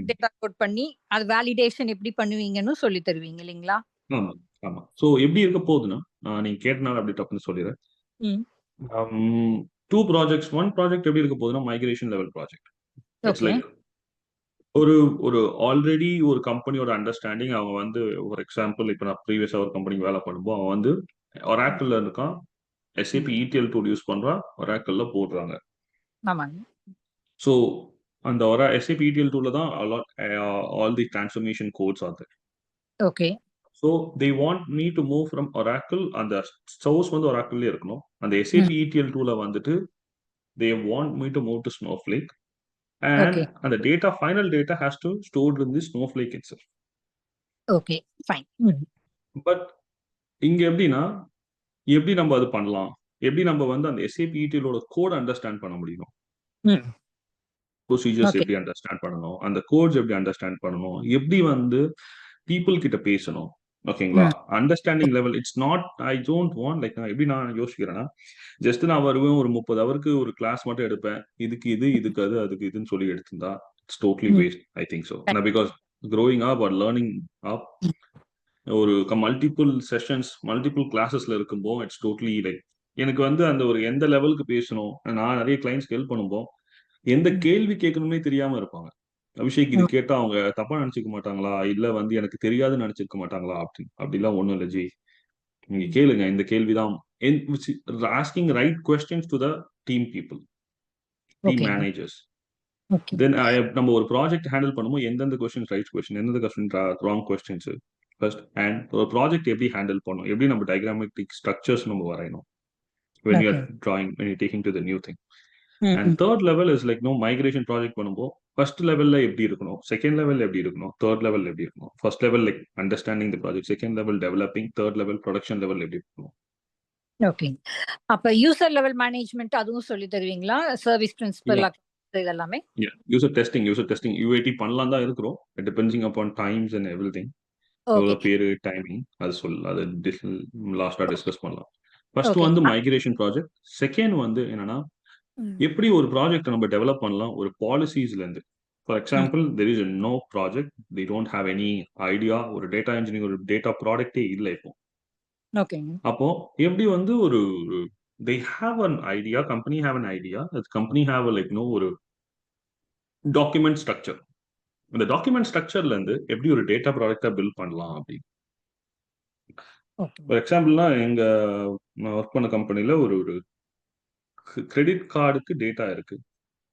டேட்டா கோட் பண்ணி அது வேலிடேஷன் எப்படி பண்ணுவீங்கன்னு சொல்லி தருவீங்க இல்லைங்களா? ஆமா ஆமா. ஸோ எப்படி இருக்க போகுதுன்னா, நீங்க கேட்டனால அப்படி டப்புன்னு சொல்லிடுறேன். 2 ப்ராஜெக்ட்ஸ். 1 ப்ராஜெக்ட் எப்படி இருக்க போகுதுன்னா migration level project. It's like ஒரு ஒரு ஆல்ரெடி ஒரு கம்பெனியோட அண்டர்ஸ்டாண்டிங். அவங்க வந்து ஒரு எக்ஸாம்பிள், இப்போ நான் ப்ரீவியஸா ஒரு கம்பெனிக்கு வேலை பண்ணும்போது அவன் வந்து ஒராக்கிள்ல இருக்கான், SAP ETL டூல் யூஸ் பண்றான், ஒராக்கிள்ல போடுறாங்க. ஸோ அந்த SAP ETL டூல்ல தான் all the transformation codes are there. Okay. So they want me to move from Oracle. அந்த சோர்ஸ் வந்து ஒராக்கிள்லேயே இருக்கணும். அந்த SAP ETL டூலை வந்துட்டு they want me to move to Snowflake. And the data, final data has to stored in the Snowflake itself. Okay, fine. But இங்க எப்படின்னா, எப்படி நம்ம அது பண்ணலாம், எப்படி நம்ம வந்து அந்த SAP ETL ஓட கோட் அண்டர்ஸ்டாண்ட் பண்ண முடியும், ப்ரொசீஜர்ஸ் எப்படி அண்டர்ஸ்டாண்ட் பண்ணணும், அந்த கோட்ஸ் எப்படி அண்டர்ஸ்டாண்ட் பண்ணணும், எப்படி வந்து பீப்புள் கிட்ட பேசணும். ஓகேங்களா? Understanding level it's not, I don't want like, நான் எப்படி நான் யோசிக்கிறேன்னா, ஜஸ்ட் நான் வருவேன் ஒரு 30 ஹவருக்கு ஒரு கிளாஸ் மட்டும் எடுப்பேன், இதுக்கு இது இதுக்கு அது அதுக்கு இதுன்னு சொல்லி எடுத்திருந்தா it's totally waste. I think so. Because growing up or learning up ஒரு மல்டிபிள் செஷன்ஸ் மல்டிபிள் கிளாஸஸ்ல இருக்கும்போது இட்ஸ் டோட்டலி லைக் எனக்கு வந்து அந்த ஒரு எந்த லெவலுக்கு பேசணும். நான் நிறைய கிளைண்ட்ஸ் ஹெல்ப் பண்ணும்போது எந்த கேள்வி கேட்கணுமே தெரியாம இருப்பாங்க. அபிஷேக் இது கேட்டா அவங்க தப்பா நினைச்சுக்க மாட்டாங்களா, இல்ல வந்து எனக்கு தெரியாதுன்னு நினைச்சுக்க மாட்டாங்களா அப்படிலாம் ஒண்ணும் இல்லை ஜி. நீங்க கேளுங்க, இந்த கேள்விதான். Asking right questions to the team people, team managers. Then நம்ம ஒரு ப்ராஜெக்ட் ஹேண்டில் பண்ணும்போது எந்தெந்த கொஸ்டின்ஸ் ரைட் கொஸ்டின், எந்தெந்த question wrong questions first. And ஒரு ப்ராஜெக்ட் எப்படி ஹேண்டில் பண்ணணும், எப்படி நம்ம டயக்ராமேட்டிக் ஸ்ட்ரக்சர்ஸ் நம்ம வரையணும் when you are drawing, when you're taking to the new thing. And third level is like migration project பண்ணும்போது ஃபர்ஸ்ட் லெவல்ல எப்படி இருக்கணும், செகண்ட் லெவல்ல எப்படி இருக்கணும், தேர்ட் லெவல்ல எப்படி இருக்கணும். ஃபர்ஸ்ட் லெவல் லைக் அண்டர்ஸ்டாண்டிங் தி project, second level developing, third level production level எப்படி இருக்கணும். ஓகே. அப்ப யூசர் லெவல் மேனேஜ்மெண்ட் அதுவும் சொல்லி தருவீங்களா? சர்வீஸ் பிரின்சிபல் இதெல்லாமே? யூசர் டெஸ்டிங் UAT பண்ணலாம் தான் இருக்கிறோம். Depending upon times and everything. எவ்வளவு பேரு, டைமிங், அது லாஸ்டா டிஸ்கஸ் பண்ணலாம். ஃபர்ஸ்ட் வந்து மைக்ரேஷன் ப்ராஜெக்ட். செகண்ட் வந்து என்னன்னா, எப்படி ஒரு ப்ராஜெக்ட் நம்ம டெவலப் பண்ணலாம் ஒரு பாலிசிஸ்ல இருந்து. For example, there is no project, they don't have any idea. ஒரு டேட்டா இன்ஜினியரிங் ஒரு டேட்டா ப்ராடக்டே இல்லை இப்போ. அப்போ எப்படி வந்து ஒரு they have an idea, company have an idea, that company have a like ஒரு document structure. இந்த டாக்குமெண்ட் ஸ்ட்ரக்சர்ல இருந்து எப்படி ஒரு டேட்டா ப்ராடக்டா பில்ட் பண்ணலாம் அப்படின்னு. ஓகே ஒரு எக்ஸாம்பிள்னா நான் ஒர்க் பண்ண கம்பெனில ஒரு ஒரு கிரெடிட் கார்டுக்கு டேட்டா இருக்கு.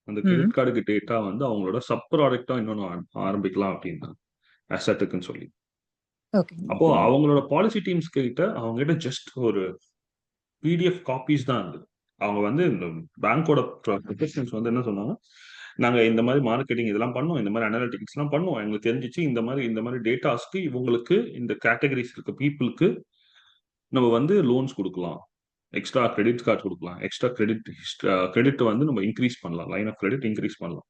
அந்த ம் கிரெடிட் கார்டுக்கு டேட்டா வந்து அவங்களோட சப் ப்ராடக்டா இன்னொன்னு ஆரம்பிக்கலாம் அப்படின்னா அசட்டுக்குன்னு சொல்லி. ஓகே அப்போ அவங்களோட பாலிசி டீம்ஸ் கிட்ட அவங்க கிட்ட ஜஸ்ட் ஒரு பிடிஎஃப் காப்பீஸ் தான் இருந்தது. அவங்க வந்து இந்த பேங்கோட ப்ரொஃபஷனல்ஸ் வந்து என்ன சொன்னாங்க, நாங்க இந்த மாதிரி மார்க்கெட்டிங் இதெல்லாம் பண்ணோம், இந்த மாதிரி அனாலிட்டிக்ஸ் எல்லாம் பண்ணுவோம், எங்களுக்கு தெரிஞ்சிச்சு இந்த மாதிரி டேட்டாஸ்க்கு இவங்களுக்கு இந்த கேட்டகரிஸ் இருக்க பீப்புளுக்கு நம்ம வந்து லோன்ஸ் கொடுக்கலாம், எக்ஸ்ட்ரா கிரெடிட் கார்டு கொடுக்கலாம், எக்ஸ்ட்ரா கிரெடிட் வந்து நம்ம இன்க்ரீஸ் பண்ணலாம், லைன் ஆஃப் கிரெடிட் இன்க்ரீஸ் பண்ணலாம்.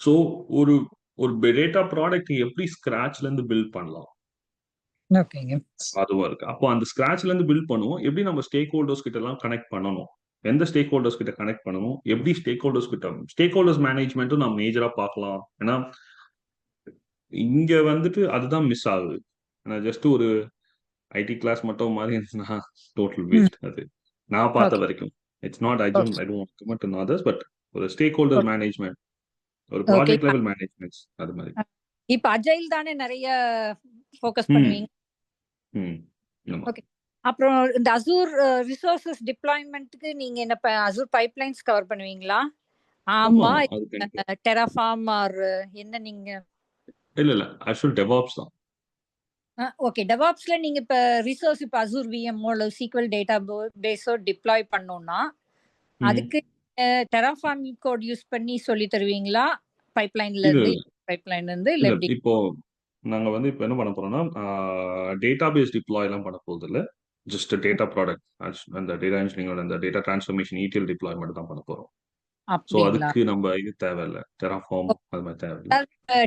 ஸோ ஒரு ஒரு டேட்டா ப்ராடக்ட் எப்படி ஸ்கிராச்ல இருந்து பில்ட் பண்ணலாம் ஓகேங்க அதுவா இருக்கு. அப்போ அந்த ஸ்கிராச்ல இருந்து பில்ட் பண்ணுவோம். எப்படி நம்ம ஸ்டேக் ஹோல்டர்ஸ் கிட்ட எல்லாம் கனெக்ட் பண்ணணும், எந்த ஸ்டேக் ஹோல்டர்ஸ் கிட்ட கனெக்ட் பண்ணணும், எப்படி ஸ்டேக் ஹோல்டர்ஸ் மேனேஜ்மெண்ட்டும் நான் மேஜரா பார்க்கலாம். ஏன்னா இங்க வந்துட்டு அதுதான் மிஸ் ஆகுது. ஜஸ்ட் ஒரு ஐடி கிளாஸ் மட்டும் மாதிரி இருந்துச்சுன்னா டோட்டல் வேஸ்ட். அது நான் பார்த்த ஓகே வரைக்கும் it's not I okay don't comment on others, but ஒரு ஸ்டேக் ஹோல்டர் மேனேஜ்மெண்ட், ஒரு ஓகே ப்ராஜெக்ட் லெவல் மேனேஜ்மெண்ட்ஸ் அது மாதிரி. இப்ப அஜைல் தானே நிறைய ஃபோக்கஸ் ம் பண்ணுவீங்க. ம் ஆமா ஓகே. அப்புறம் இந்த அசூர் ரிசோர்சஸ் டிப்ளாய்மெண்ட்டுக்கு நீங்க என்ன அசூர் பைப்லைன்ஸ் கவர் பண்ணுவீங்களா? ஆமா ஆமா, அது கண்டிப்பா டெராஃபார்ம் ஆர் என்ன நீங்க? இல்ல ஆக்சுவல் டெவாப்ஸ் தான். ஓகே. டெவாப்ஸ்ல நீங்க இப்ப ரிசோர்ஸ் இப்ப அசூர் விஎம்ஓ இல்ல சீக்வல் டேட்டா பேஸோ டிப்ளாய் பண்ணோம்னா ம். அதுக்கு டெராஃபார்ம் கோட் யூஸ் பண்ணி சொல்லி தருவீங்களா? பைப்லைன்ல இல்ல இருந்து இல்ல பைப்லைன்ல இருந்து இல்ல இல்ல எப்படி? இப்போ நாங்க வந்து இப்போ என்ன பண்ண போறோம்னா டேட்டாபேஸ் டிப்ளாய் எல்லாம் பண்ண போறது இல்ல. ஜஸ்ட் டேட்டா ப்ராடக்ட் அந்த டேட்டா இன்ஜினியரிங்கோட அந்த டேட்டா டிரான்ஸ்ஃபர்மேஷன் ETL டிப்ளாய்மெண்ட் தான் பண்ண போறோம். ஸோ அப்படிங்களா? அதுக்கு நம்ம இது தேவையில்ல, டெராஃபார்ம் அது மாதிரி தேவையில்ல.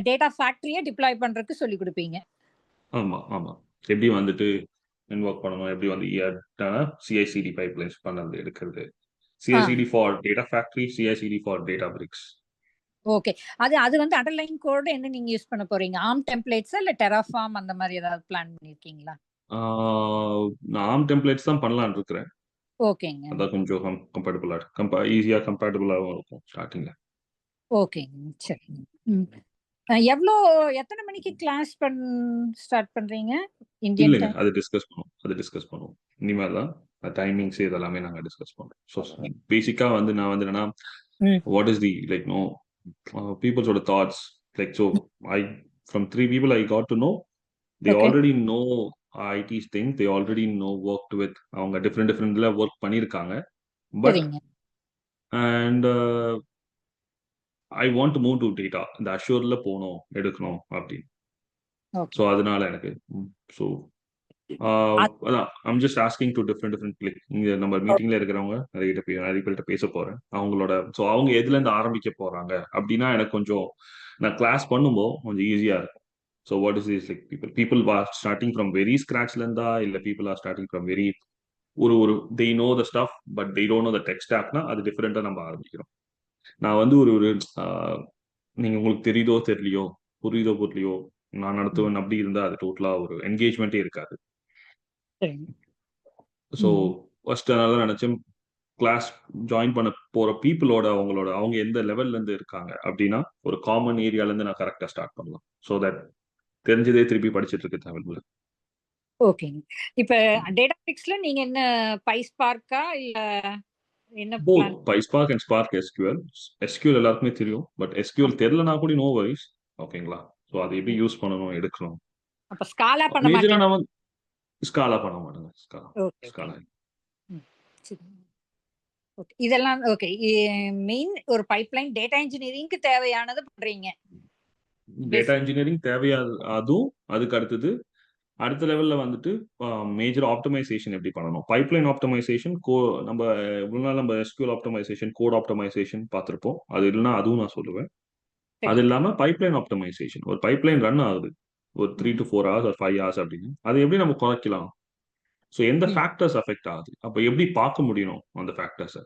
டேட்டா ஃபேக்டரியை டிப்ளாய் பண்றதுக்கு சொல்லி கொடுப்பீங்க. ஆமா ஆமா எப்படி வந்துட்டு இன்வொர்க் பண்ணணும், எப்படி வந்து CI/CD பைப்லைன்ஸ் பண்ணது எடுக்கிறது, CI/CD for data factory, CI/CD for data BRICS. Okay. அது வந்து அண்டர்லைன் கோட் என்ன நீங்க யூஸ் பண்ண போறீங்க? ஆர்ம் டெம்ப்ளேட்ஸ் இல்ல டெராஃபார்ம் அந்த மாதிரி ஏதாவது பிளான் பண்ணிருக்கீங்களா? நான் ARM டெம்ப்ளேட்ஸ் தான் பண்ணலாம்னு இருக்கிறேன். ஓகேங்க அதான் கொஞ்சம் ஈஸியா கம்பேட்டபிளாகவும் இருக்கும் ஸ்டார்டிங்ல. ஓகேங்க சரிங்க. எத்தனை மணிக்கு கிளாஸ் ஸ்டார்ட் பண்றீங்க இந்தியன் இல்லைங்க, டைம்? அது டிஸ்கஸ் பண்ணுவோம் இனிமேல் தான். டைமிங்ஸ் இதெல்லாமே நாங்க டிஸ்கஸ் பண்றோம். ஸோ பேசிக்கா வந்து நான் வந்து என்னன்னா what is the like know பீப்புள்ஸோட thoughts like so I from 3 people I got to know they okay already know IT things, they already know worked with அவங்க டிஃப்ரெண்ட்ல ஒர்க் பண்ணியிருக்காங்க. பட் சரிங்க and I want to move to data, இந்த அஷூர்ல போகணும் எடுக்கணும் அப்படின்னு. Okay. So அதனால எனக்கு so அதான் I'm just asking to different like இங்க நம்ம மீட்டிங்ல இருக்கிறவங்க நிறைய பேர்கிட்ட பேச போறேன். அவங்களோட ஸோ அவங்க எதுல இருந்து ஆரம்பிக்க போறாங்க அப்படின்னா எனக்கு கொஞ்சம் நான் கிளாஸ் பண்ணும்போது கொஞ்சம் ஈஸியா இருக்கும். So what is this like people are starting from very ஸ்கிராச்ல இருந்தா இல்ல people are starting from very ஒரு they know the stuff but they don't know the tech ஸ்டாக்னா அது டிஃப்ரெண்டா நம்ம ஆரம்பிக்கிறோம். நான் வந்து ஒரு நீங்க உங்களுக்கு தெரியுதோ தெரியலையோ, புரியுதோ புரியலையோ, நான் நடத்துவேன் அப்படி இருந்தா அது டோட்டலா ஒரு என்கேஜ்மெண்ட்டே இருக்காது. சரிங்க ஸோ ஃபர்ஸ்ட் அதனால நினைச்சேன் கிளாஸ் ஜாயின் பண்ண போற பீப்புளோட அவங்க எந்த லெவல்ல இருந்து இருக்காங்க அப்படின்னா ஒரு காமன் ஏரியால இருந்து நான் கரெக்டா ஸ்டார்ட் பண்ணலாம். ஸோ தட் தெரிஞ்சதே திருப்பி படிச்சுட்டு இருக்க தேவையில்லை. ஓகேங்க. இப்ப டேட்டாபிக்ஸ்ல நீங்க என்ன பைஸ்பார்க்கா இல்ல என்ன both plan? PySpark and Spark SQL எல்லாருக்குமே தெரியும். பட் SQL தெரியலனா கூட நோ வரிஸ். ஓகேங்களா? ஸோ அதை எப்படி யூஸ் பண்ணணும் எடுக்கணும். அப்ப ஸ்காலா பண்ண மேஜரா மாட்டேன். நான் வந்து ஸ்காலா பண்ண மாட்டேங்க. ஓகே ஸ்காலா சரி ஓகே. இதெல்லாம் ஓகே. மெயின் ஒரு பைப்லைன் டேட்டா இன்ஜினியரிங்க்கு தேவையானது பண்றீங்க. டேட்டா இன்ஜினியரிங் தேவையா அதுவும் அதுக்கு அடுத்தது அடுத்த லெவல்ல வந்துட்டு மேஜர் ஆப்டிமைசேஷன் எப்படி பண்ணணும், பைப்லைன் ஆப்டிமைசேஷன், நம்ம இவ்வளவு நாள் நம்ம SQL ஆப்டிமைசேஷன், கோட் ஆப்டிமைசேஷன் பார்த்திருப்போம். அது இல்லைன்னா அதுவும் நான் சொல்லுவேன். அது இல்லாம பைப்லைன் ஆப்டிமைசேஷன், ஒரு பைப்லைன் ரன் ஆகுது ஒரு 3 to 4 hours ஒரு 5 hours அப்படின்னு, அதை எப்படி நம்ம குறைக்கலாம், ஸோ எந்த ஃபேக்டர்ஸ் அஃபெக்ட் ஆகுது, அப்போ எப்படி பார்க்க முடியும் அந்த ஃபேக்டர்ஸை.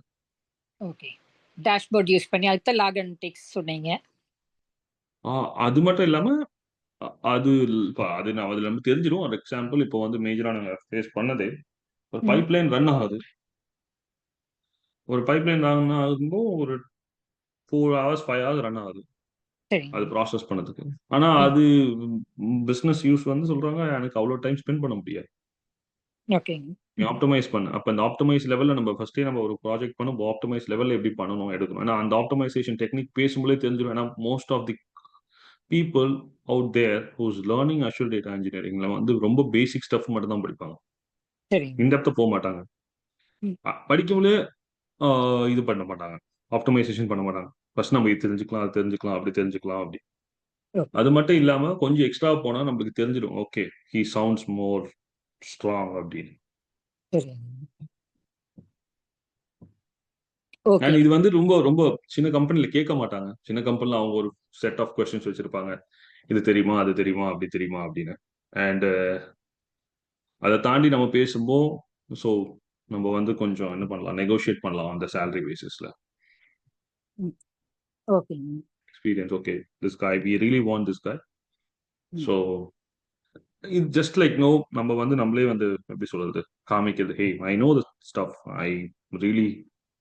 ஓகே. டேஷ்போர்ட் யூஸ் பண்ணி அடுத்த லாக் அண்ட் டெக்ஸ்ட் சொன்னீங்க. அது மட்டும் இல்லாம அது நான் அதுல இருந்து தெரிஞ்சிடும். ஒரு எக்ஸாம்பிள் இப்போ வந்து மேஜரா நாங்க ஃபேஸ் பண்ணதே ஒரு பைப்லைன் ரன் ஆகுது. ஒரு பைப்லைன் ரன் ஆகும்போது ஒரு 4 hours 5 hours ரன் ஆகுது. சரி அது ப்ராசஸ் பண்ணதுக்கு. ஆனா அது பிசினஸ் யூஸ் வந்து சொல்றாங்க எனக்கு அவ்வளவு டைம் ஸ்பெண்ட் பண்ண முடியாது. ஓகேங்க நீ ஆப்டிமைஸ் பண்ணு. அப்ப இந்த ஆப்டிமைஸ் லெவல்ல நம்ம ஃபர்ஸ்டே நம்ம ஒரு ப்ராஜெக்ட் பண்ணும் ஆப்டிமைஸ் லெவல்ல எப்படி பண்ணணும் எடுக்கணும். ஏன்னா அந்த ஆப்டிமைசேஷன் டெக்னிக் பேசும்போதே தெரிஞ்சிடும். ஏன்னா most of the people out there who's learning Azure data இன்ஜினியரிங்ல வந்து ரொம்ப பேசிக் ஸ்டஃப் மட்டும் தான் படிப்பாங்க. சரிங்க இன்டெப்தா போக மாட்டாங்க. ம். படிக்கும்போதே இது பண்ண மாட்டாங்க. ஆப்டிமைசேஷன் பண்ண மாட்டாங்க. ஃபர்ஸ்ட் நம்ம இது தெரிஞ்சுக்கலாம், அது தெரிஞ்சுக்கலாம், அப்படி தெரிஞ்சுக்கலாம் அப்படி. ஓகே அது மட்டும் இல்லாம கொஞ்சம் எக்ஸ்ட்ரா போனா நம்மளுக்கு தெரிஞ்சிடும். Okay he sounds more strong அப்படின்னு. சரிங்க அண்ட் ஓகே இது வந்து ரொம்ப ரொம்ப சின்ன கம்பெனில கேட்க மாட்டாங்க. சின்ன கம்பெனில அவங்க ஒரு செட் ஆஃப் கொஸ்டின்ஸ் வச்சிருப்பாங்க. இது தெரியுமா, அது தெரியுமா, அப்படி தெரியுமா அப்படின்னு. அண்ட் அதை தாண்டி நம்ம பேசும்போது ஸோ நம்ம வந்து கொஞ்சம் என்ன பண்ணலாம், நெகோஷியேட் பண்ணலாம் அந்த சேலரி பேசிஸ்ல. ஓகேங்க experience okay this guy we really want this guy. ம். ஸோ இது ஜஸ்ட் லைக் நோ நம்ம வந்து நம்மளே வந்து எப்படி சொல்றது காமிக்கிறது. Hey I know the stuff I really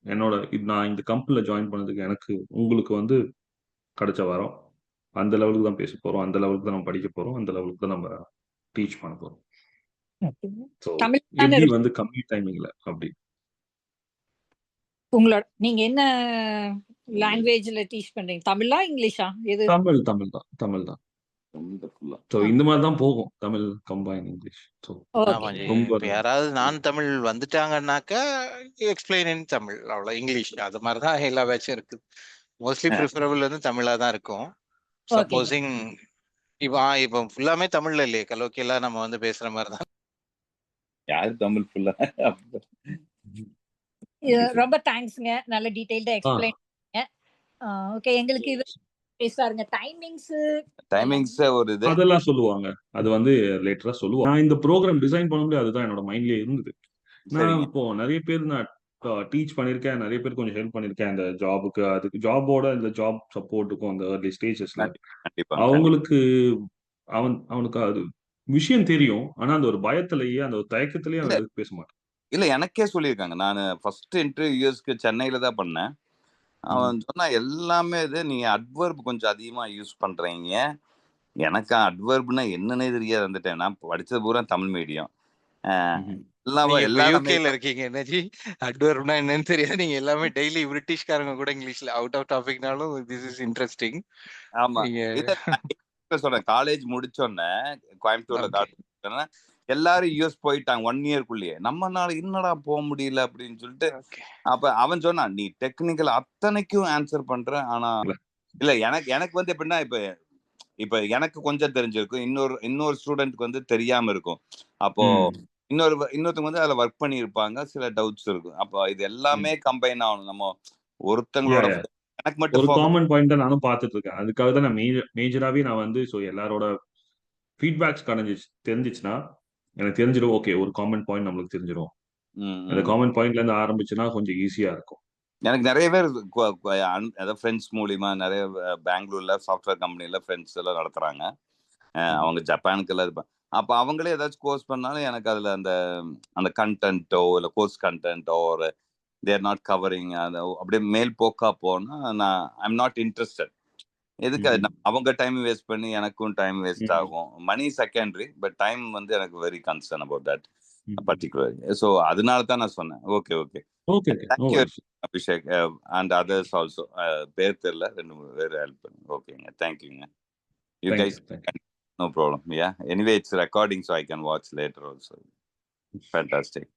என்னோட நான் இந்த கம்பெனில ஜாயின் பண்ணதுக்கு எனக்கு உங்களுக்கு வந்து கிடைச்ச வரோம். அந்த லெவலுக்கு தான் பேச போறோம், அந்த லெவலுக்கு தான் நம்ம படிக்க போறோம், அந்த லெவலுக்கு தான் நம்ம டீச் பண்ண போறோம். ஓகேங்க ஸோ தமிழ் தானே எப்படி இருக்கும் வந்து கம்மி டைமிங்ல அப்படி உங்களோட நீங்க என்ன லாங்குவேஜ்ல டீச் பண்றீங்க தமிழா இங்கிலீஷா எது தமிழ் தமிழ் தான் தமிழ் தான். ஸோ ஆ, இந்த மாதிரி தான் போகும் Tamil combine English. So okay ஆமா ஜி. ரொம்ப இப்ப யாராவது நான் தமிழ் வந்துட்டாங்கன்னாக்கா எக்ஸ்பிளைன் இன் தமிழ், அவ்வளவு இங்கிலீஷ் அது மாதிரிதான் எல்லா பேட்சும் இருக்குது. மோஸ்ட்லி ப்ரிஃபரபிள் வந்து தமிழா தான் இருக்கும். ஓகேங்க சப்போஸிங் இப்போ ஃபுல்லாமே தமிழ்ல இல்லையே, கலோக்கியெல்லாம் நம்ம வந்து பேசுற மாதிரி தான். யாரு தமிழ் ஃபுல்லா ரொம்ப தேங்க்ஸ்ங்க நல்ல டீடைல்டா எக்ஸ்பிளைன் ஓகே எங்களுக்கு இது பேசுவாருங்க டைமிங்ஸ் டைமிங்ஸ் ஒரு இது அதெல்லாம் சொல்லுவாங்க. அது வந்து லேட்டரா சொல்லுவாங்க. நான் இந்த ப்ரோக்ராம் டிசைன் பண்ணும்போது அதுதான் என்னோட மைண்ட்லயே இருந்தது. நான் சரிங்க இப்போ நிறைய பேர் நான் டீச் பண்ணியிருக்கேன், நிறைய பேர் கொஞ்சம் ஹெல்ப் பண்ணியிருக்கேன் அந்த ஜாபுக்கு, அதுக்கு ஜாபோட இந்த ஜாப் சப்போர்ட்டுக்கும் அந்த ஏர்லி ஸ்டேஜஸ்ல. கண்டிப்பா அவங்களுக்கு அவனுக்கு அது விஷயம் தெரியும். ஆனா அந்த ஒரு பயத்திலேயே அந்த ஒரு தயக்கத்திலேயே அவன் எதுக்கு பேச மாட்டான். இல்ல எனக்கே சொல்லியிருக்காங்க. நான் ஃபர்ஸ்ட் இன்டர்வியூ யூஎஸ்க்கு சென்னையில தான் பண்ணேன். அவன் சொன்னா எல்லாமே இது நீங்க அட்வர்ப் கொஞ்சம் அதிகமா யூஸ் பண்றீங்க. எனக்கு அட்வர்ப்னா என்னன்னே தெரியாது அந்த டைம். நான் படிச்சது பூரா தமிழ் மீடியம். நீங்க இப்ப எல்லா யூகேல இருக்கீங்க என்னஜி, அட்வர்ப்னா என்னன்னு தெரியாது. நீங்க எல்லாமே டெய்லி பிரிட்டிஷ்காரங்க கூட இங்கிலீஷ்ல அவுட் ஆஃப் டாபிக்னாலும் திஸ் இஸ் இன்ட்ரெஸ்டிங். ஆமா நீங்க இல்ல நான் சொல்றேன் காலேஜ் முடிச்சோடனே கோயம்புத்தூர்ல ஓகே காலேஜ் எல்லாரும் யூஎஸ் போயிட்டாங்க 1 இயர்க்குள்ளேயே. நம்மனால என்னடா போக முடியல அப்படின்னு சொல்லிட்டு ஓகே அப்ப அவன் சொன்னான் நீ டெக்னிக்கல் அத்தனைக்கும் ஆன்சர் பண்ற. ஆனா இல்ல எனக்கு வந்து எப்படின்னா இப்ப எனக்கு கொஞ்சம் தெரிஞ்சிருக்கும், இன்னொரு ஸ்டூடெண்ட்க்கு வந்து தெரியாம இருக்கும். அப்போ இன்னொருத்தவங்க வந்து அதுல ஒர்க் பண்ணி இருப்பாங்க, சில டவுட்ஸ் இருக்கும். அப்போ இது எல்லாமே கம்பைன் ஆகணும். நம்ம ஒருத்தங்களோட எனக்கு மட்டும் ஒரு காமன் பாயிண்ட் தான் நானும் பார்த்துட்டு இருக்கேன். அதுக்காக தான் நான் மேஜராவே நான் வந்து ஸோ எல்லாரோட ஃபீட்பேக்ஸ் தெரிஞ்சிச்சுன்னா எனக்கு தெரிஞ்சிடும். ஓகே ஒரு காமன் பாயிண்ட் நம்மளுக்கு தெரிஞ்சிடும். அந்த காமன் பாயிண்ட்ல இருந்து ஆரம்பிச்சுன்னா கொஞ்சம் ஈஸியா இருக்கும். எனக்கு நிறைய பேர் அதாவது ஃப்ரெண்ட்ஸ் மூலியமா நிறைய பெங்களூர்ல சாஃப்ட்வேர் கம்பெனில ஃப்ரெண்ட்ஸ் எல்லாம் நடத்துறாங்க. அவங்க ஜப்பானுக்கு எல்லாம் இருப்பாங்க. அப்ப அவங்களே ஏதாச்சும் கோர்ஸ் பண்ணாலும் எனக்கு அதுல அந்த கண்டென்ட்டோ இல்ல கோர்ஸ் கண்டென்ட்டோ ஒரு தேர் நாட் கவரிங் அப்படியே மேல் போக்கா போனா நான் ஐம் நாட் இன்ட்ரெஸ்டட். எதுக்கு அவங்க டைம் வேஸ்ட் பண்ணி எனக்கும் டைம் வேஸ்ட் ஆகும். மணி செகண்டரி, பட் டைம் வந்து எனக்கு very concern about that particular. So அதனால தான் நான் சொன்னேன். Okay okay okay thank you Abhishek and others also. பேர் தெரியல, 2 பேர் ஹெல்ப் பண்ணுங்க. ஓகேங்க, தேங்க்யூங்க. You guys no problem. Yeah anyway it's recording so I can watch later also. Fantastic.